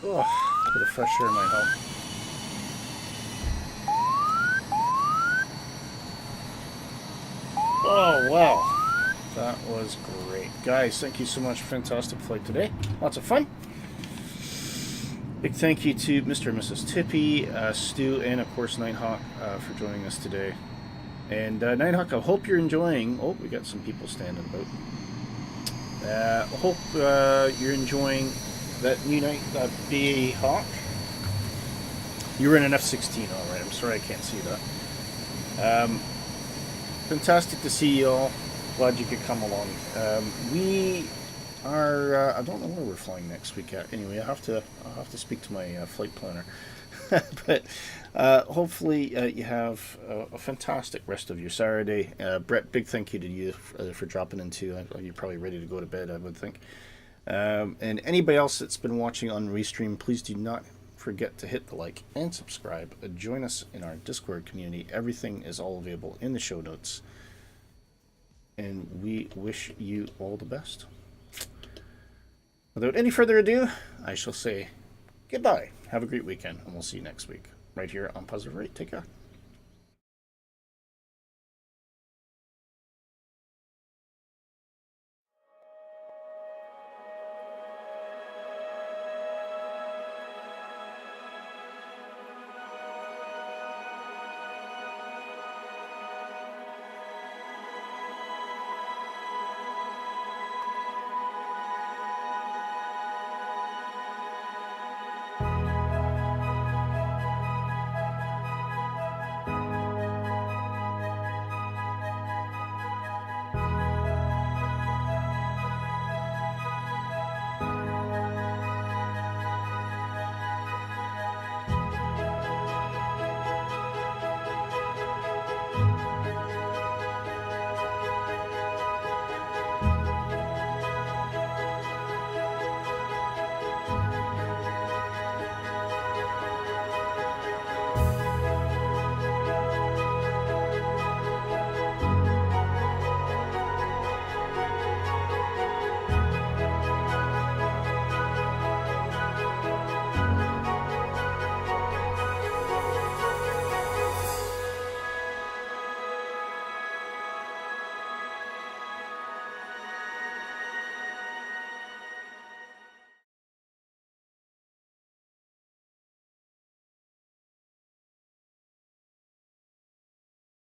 Oh, a bit of fresh air might help. Oh, wow. That was great. Guys, thank you so much. Fantastic flight today. Lots of fun. Big thank you to Mr. and Mrs. Tippy, Stu, and of course Nighthawk for joining us today. And Nighthawk, I hope you're enjoying... Oh, we got some people standing about. I hope you're enjoying that new BAe Hawk. You were in an F-16, all right. I'm sorry I can't see that. Fantastic to see you all. Glad you could come along. We are. I don't know where we're flying next week at. Anyway, I'll have to speak to my flight planner. But hopefully you have a fantastic rest of your Saturday. Brett, big thank you to you for dropping in too. You're probably ready to go to bed, I would think. And anybody else that's been watching on Restream, please do not forget to hit the like and subscribe. Join us in our Discord community. Everything is all available in the show notes. And we wish you all the best. Without any further ado, I shall say goodbye. Have a great weekend, and we'll see you next week right here on Positive Rate. Take care.